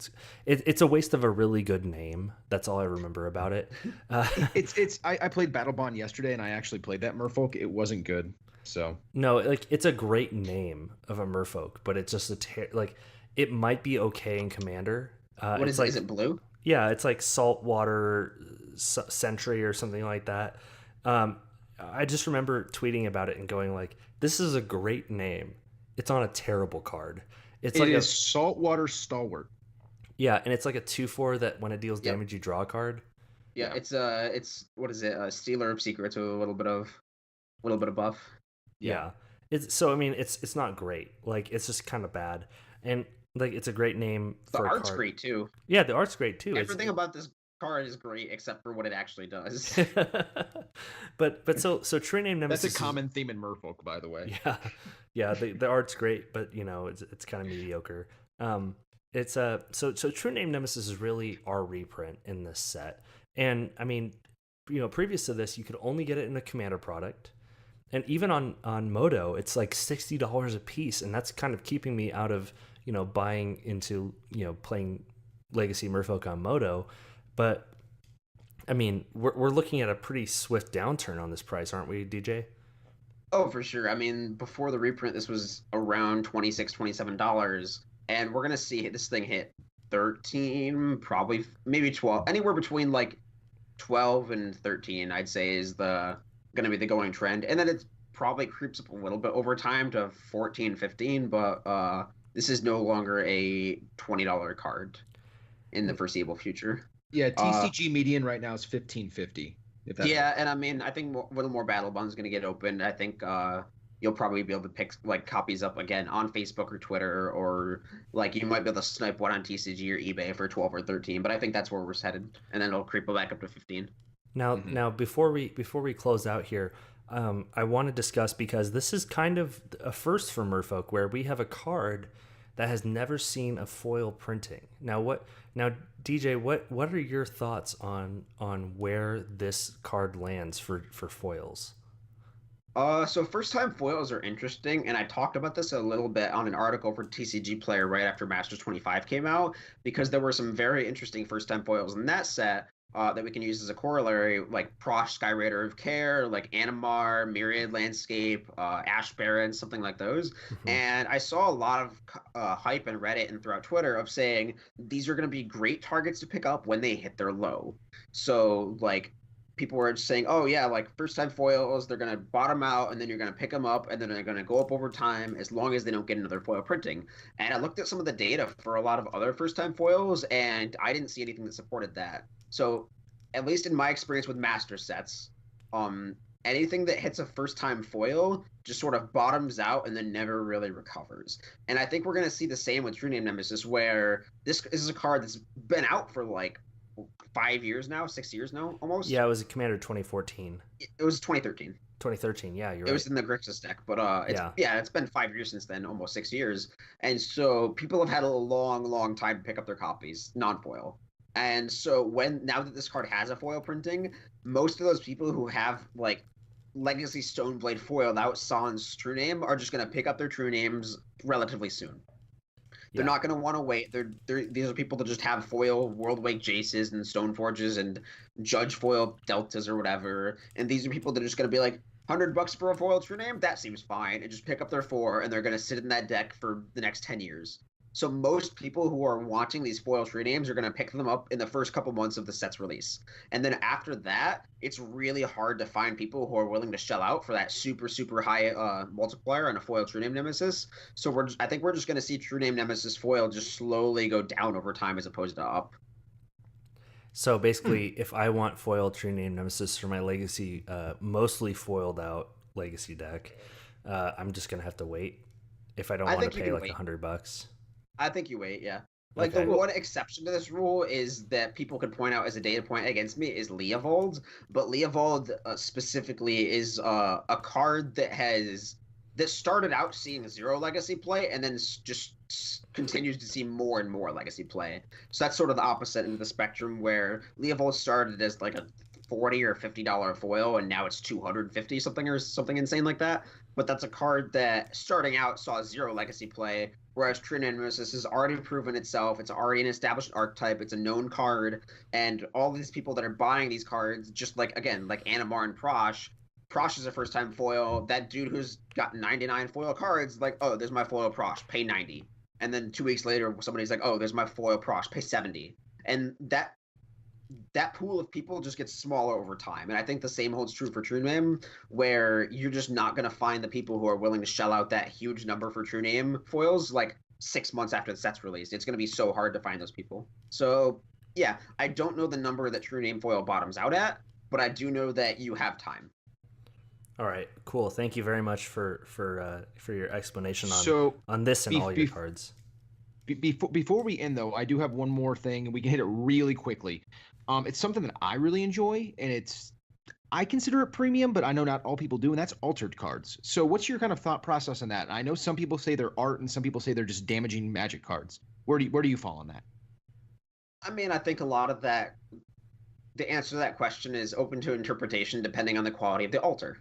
A: it's a waste of a really good name. That's all I remember about it.
B: I played Battle Bond yesterday, and I actually played that Merfolk. It wasn't good. So
A: no, like it's a great name of a Merfolk, but it's just like it might be okay in Commander.
C: What is it? Is it blue?
A: Yeah, it's like Saltwater Sentry or something like that. I just remember tweeting about it and going like, "This is a great name. It's on a terrible card." It
B: is Saltwater Stalwart.
A: Yeah, and it's like a 2/4 that when it deals damage, you draw a card.
C: Yeah, it's what is it? Stealer of Secrets with a little bit of buff.
A: Yeah. It's so I mean it's not great. Like it's just kind of bad, and like it's a great name.
C: The
A: for
C: art's
A: a card.
C: great too.
A: Yeah, the art's great too.
C: Everything about this card is great except for what it actually does.
A: but so True Name Nemesis.
B: That's a common theme in Merfolk, by the way.
A: Yeah. The art's great, but you know it's kind of mediocre. It's so True Name Nemesis is really our reprint in this set, and I mean, you know, previous to this, you could only get it in a Commander product, and even on Moto, it's like $60 a piece, and that's kind of keeping me out of, you know, buying into, you know, playing Legacy Merfolk on Moto. But I mean, we're looking at a pretty swift downturn on this price, aren't we, DJ?
C: Oh, for sure. I mean, before the reprint, this was around $26, $27, and we're gonna see this thing hit 13, probably maybe 12, anywhere between like 12 and 13. I'd say is gonna be the going trend, and then it probably creeps up a little bit over time to 14, 15. But this is no longer a $20 card in the foreseeable future.
B: Yeah, TCG median right now is $15.50.
C: And I mean, I think a little more Battle Bond is going to get opened. I think you'll probably be able to pick like copies up again on Facebook or Twitter, or like you might be able to snipe one on TCG or eBay for 12 or 13. But I think that's where we're headed, and then it'll creep back up to 15.
A: Now before we close out here, I want to discuss, because this is kind of a first for Merfolk, where we have a card that has never seen a foil printing. Now DJ, what are your thoughts on where this card lands for foils?
C: So first time foils are interesting, and I talked about this a little bit on an article for TCG Player right after Masters 25 came out, because there were some very interesting first time foils in that set that we can use as a corollary, like Prosh, Sky Raider of Care, like Animar, Myriad Landscape, Ash Baron, something like those. Mm-hmm. And I saw a lot of hype in Reddit and throughout Twitter of saying these are going to be great targets to pick up when they hit their low. So like people were just saying, oh yeah, like first time foils, they're going to bottom out and then you're going to pick them up and then they're going to go up over time as long as they don't get another foil printing. And I looked at some of the data for a lot of other first time foils and I didn't see anything that supported that. So at least in my experience with master sets, anything that hits a first-time foil just sort of bottoms out and then never really recovers. And I think we're going to see the same with True Name Nemesis, where this is a card that's been out for like 5 years now, 6 years now, almost.
A: Yeah, it was a Commander 2014.
C: It was 2013.
A: 2013, yeah, you're right.
C: It was in the Grixis deck, but it's been 5 years since then, almost 6 years. And so people have had a long time to pick up their copies, non-foil. And so now that this card has a foil printing, most of those people who have like Legacy Stoneblade foil without Sans True Name are just going to pick up their True Names relatively soon. They're not going to want to wait. These are people that just have foil Worldwake Jaces and Stoneforges and Judge foil Deltas or whatever. And these are people that are just going to be like, $100 for a foil True Name? That seems fine. And just pick up their 4, and they're going to sit in that deck for the next 10 years. So most people who are wanting these foil True Names are going to pick them up in the first couple months of the set's release. And then after that, it's really hard to find people who are willing to shell out for that super high multiplier on a foil True Name Nemesis. So I think we're just going to see True Name Nemesis foil just slowly go down over time as opposed to up.
A: So basically, if I want foil True Name Nemesis for my Legacy, mostly foiled out Legacy deck, I'm just going to have to wait if I don't want to pay like $100.
C: I think you wait, yeah. Like, the one exception to this rule is that people could point out as a data point against me is Leovold, but Leovold specifically is a card that started out seeing 0 Legacy play and then just continues to see more and more Legacy play. So that's sort of the opposite end of the spectrum, where Leovold started as like a $40 or $50 foil, and now it's $250 something or something insane like that. But that's a card that starting out saw 0 Legacy play, whereas True Name Nemesis has already proven itself. It's already an established archetype. It's a known card, and all these people that are buying these cards, just like Animar and Prosh is a first-time foil. That dude who's got 99 foil cards, like, oh, there's my foil Prosh, pay 90. And then 2 weeks later, somebody's like, oh, there's my foil Prosh, pay 70. And that pool of people just gets smaller over time. And I think the same holds true for True Name, where you're just not going to find the people who are willing to shell out that huge number for True Name foils like 6 months after the set's released. It's going to be so hard to find those people. So, yeah, I don't know the number that True Name foil bottoms out at, but I do know that you have time.
A: All right, cool. Thank you very much for your explanation on this and all your cards.
B: Before we end, though, I do have one more thing, and we can hit it really quickly. It's something that I really enjoy, and I consider it premium, but I know not all people do, and that's altered cards. So what's your kind of thought process on that? I know some people say they're art, and some people say they're just damaging Magic cards. Where do you fall on that?
C: I mean, I think a lot of that, the answer to that question is open to interpretation depending on the quality of the altar.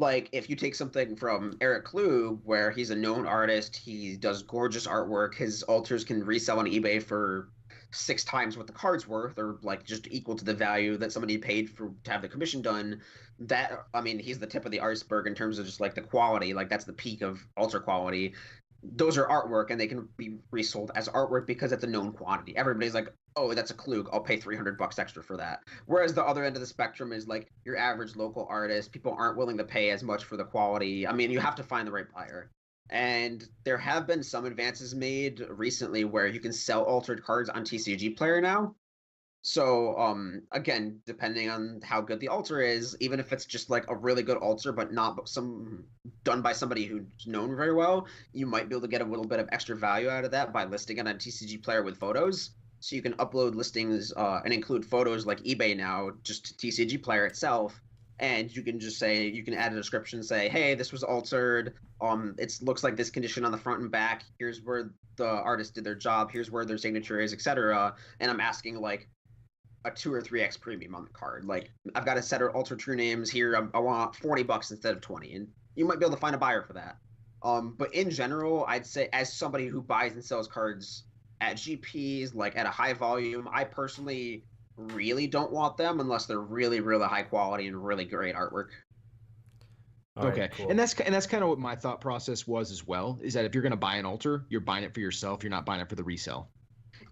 C: Like, if you take something from Eric Klug, where he's a known artist, he does gorgeous artwork, his altars can resell on eBay for 6 times what the card's worth, or like just equal to the value that somebody paid to have the commission done. That, I mean, he's the tip of the iceberg in terms of just like the quality. Like, that's the peak of altar quality. Those are artwork, and they can be resold as artwork because it's a known quantity. Everybody's like, oh, that's a Klug, I'll pay $300 extra for that. Whereas the other end of the spectrum is like your average local artist. People aren't willing to pay as much for the quality. I mean, you have to find the right buyer. And there have been some advances made recently where you can sell altered cards on TCG Player now. So, again, depending on how good the altar is, even if it's just like a really good altar, but not done by somebody who's known very well, you might be able to get a little bit of extra value out of that by listing it on TCG Player with photos. So you can upload listings and include photos like eBay now, just to TCG Player itself. And you can just say, you can add a description, say, hey, this was altered. It looks like this condition on the front and back. Here's where the artist did their job. Here's where their signature is, etc. And I'm asking like a 2 or 3x premium on the card. Like, I've got a set of altered True Names here. I want $40 instead of 20, and you might be able to find a buyer for that. But in general, I'd say as somebody who buys and sells cards at GPs, like at a high volume, I personally really don't want them unless they're really, really high quality and really great artwork.
B: Okay,
A: right, cool.
B: and that's kind of what my thought process was as well. Is that if you're going to buy an altar, you're buying it for yourself. You're not buying it for the resale.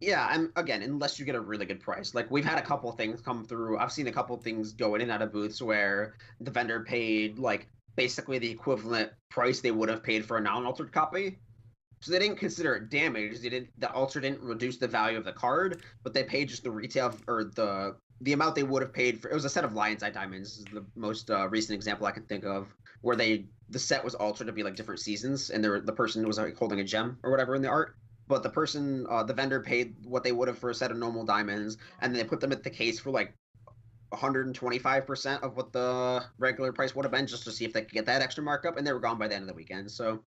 C: Yeah, and again, unless you get a really good price. Like, we've had a couple of things come through. I've seen a couple of things go in and out of booths where the vendor paid like basically the equivalent price they would have paid for a non-altered copy. So they didn't consider it damaged. The altar didn't reduce the value of the card, but they paid just the retail or the the amount they would have paid for, it was a set of lion's eye diamonds. This is the most recent example I can think of, where the set was altered to be like different seasons, and the person was like holding a gem or whatever in the art. But the person, the vendor paid what they would have for a set of normal diamonds, and then they put them at the case for like 125% of what the regular price would have been, just to see if they could get that extra markup, and they were gone by the end of the weekend. So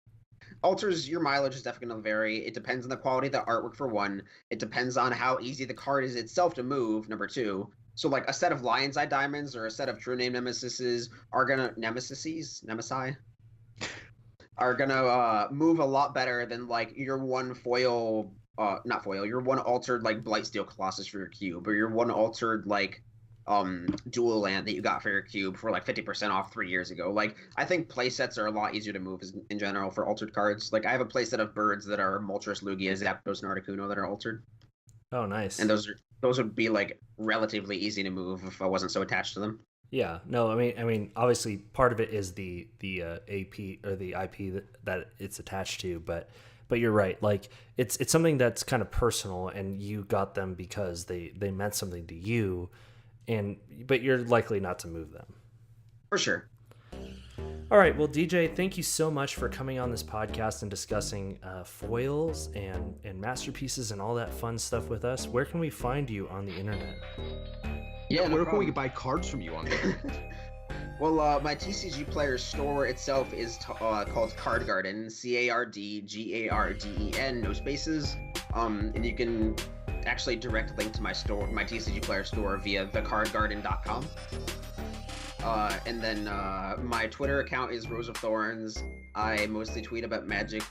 C: alters, your mileage is definitely going to vary. It depends on the quality of the artwork, for one. It depends on how easy the card is itself to move, number two. So like a set of lion's eye diamonds or a set of true name nemesises are gonna are gonna move a lot better than like your one foil, your one altered like Blightsteel Colossus for your cube, or your one altered like dual land that you got for your cube for like 50% off 3 years ago. Like, I think play sets are a lot easier to move in general for altered cards. Like, I have a play set of birds that are Moltres, Lugia, Zapdos, and Articuno that are altered.
A: Oh, nice.
C: And those would be like relatively easy to move if I wasn't so attached to them.
A: Yeah, no, I mean, obviously part of it is the AP or the IP that it's attached to, but you're right. Like, it's something that's kind of personal, and you got them because they meant something to you, but you're likely not to move them.
C: For sure.
A: All right, well, DJ, thank you so much for coming on this podcast and discussing foils and masterpieces and all that fun stuff with us. Where can we find you on the internet?
B: Yeah, where can we buy cards from you on there?
C: Well, my TCG Player store itself is called Card Garden, CARDGARDEN, no spaces. And you can actually direct link to my store, my TCG Player store, via thecardgarden.com. And then my Twitter account is Rose of Thorns. I mostly tweet about Magic,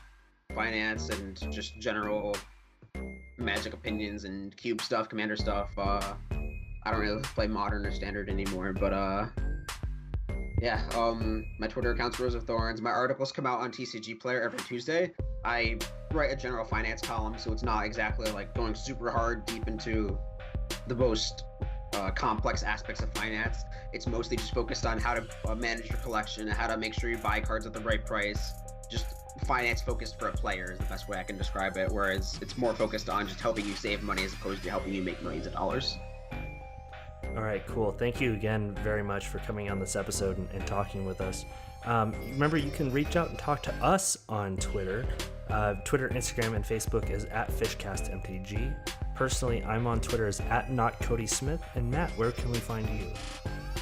C: finance, and just general Magic opinions and cube stuff, commander stuff. I don't really play Modern or Standard anymore, but yeah, my Twitter account's Rose of Thorns. My articles come out on TCG Player every Tuesday. I write a general finance column, so it's not exactly like going super hard deep into the most complex aspects of finance. It's mostly just focused on how to manage your collection and how to make sure you buy cards at the right price. Just finance focused for a player is the best way I can describe it, whereas it's more focused on just helping you save money as opposed to helping you make millions of dollars.
A: All right, cool. Thank you again very much for coming on this episode and talking with us. Remember, you can reach out and talk to us on Twitter. Twitter, Instagram, and Facebook is @FishcastMTG. Personally, I'm on Twitter as @NotCodySmith. And Matt, where can we find you?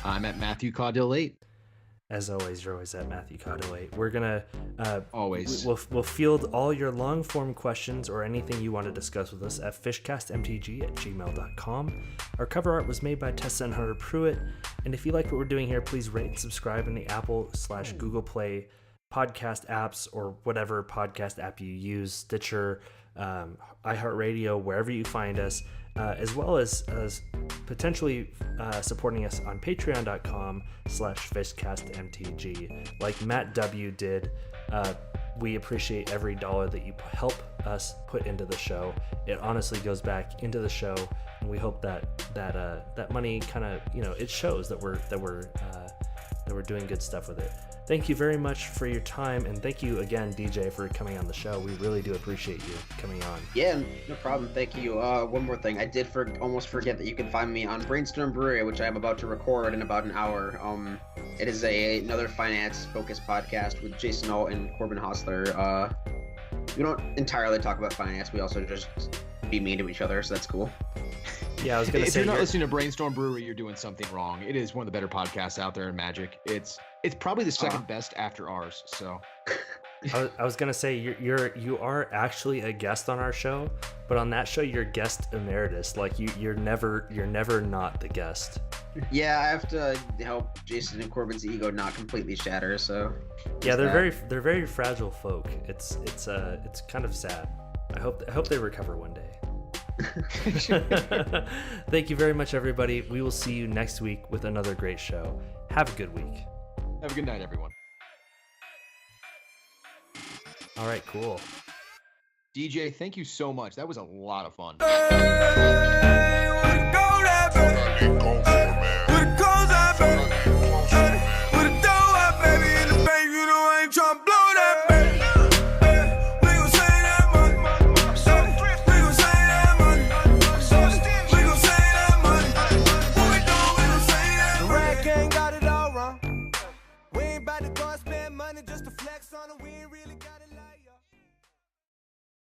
B: I'm at Matthew Caudill 8.
A: As always, you're always at Matthew Caudill 8. We're gonna
B: always
A: we'll field all your long form questions or anything you want to discuss with us at fishcastmtg@gmail.com. Our cover art was made by Tessa and Hunter Pruitt. And if you like what we're doing here, please rate and subscribe in the Apple/Google Play podcast apps or whatever podcast app you use, Stitcher, iHeartRadio, wherever you find us, as well as potentially supporting us on patreon.com/fishcastmtg. Like Matt W. did, we appreciate every dollar that you help us put into the show. It honestly goes back into the show, and we hope that money kind of, it shows that we're doing good stuff with it. Thank you very much for your time, and thank you again, DJ, for coming on the show. We really do appreciate you coming on.
C: Yeah, no problem. Thank you. One more thing. I did almost forget that you can find me on Brainstorm Brewery, which I'm about to record in about an hour. It is another finance-focused podcast with Jason Alt and Corbin Hostler. We don't entirely talk about finance. We also just be mean to each other, so that's cool.
A: Yeah, I was going to say,
B: if you're not listening to Brainstorm Brewery, you're doing something wrong. It is one of the better podcasts out there in Magic. It's probably the second best after ours. So,
A: I was going to say you are actually a guest on our show, but on that show you're guest emeritus. Like you're never not the guest.
C: Yeah, I have to help Jason and Corbin's ego not completely shatter. So
A: yeah, they're very fragile folk. It's kind of sad. I hope they recover one day. Thank you very much, everybody. We will see you next week with another great show. Have a good week.
B: Have a good night, everyone.
A: All right, cool.
B: DJ, thank you so much. That was a lot of fun.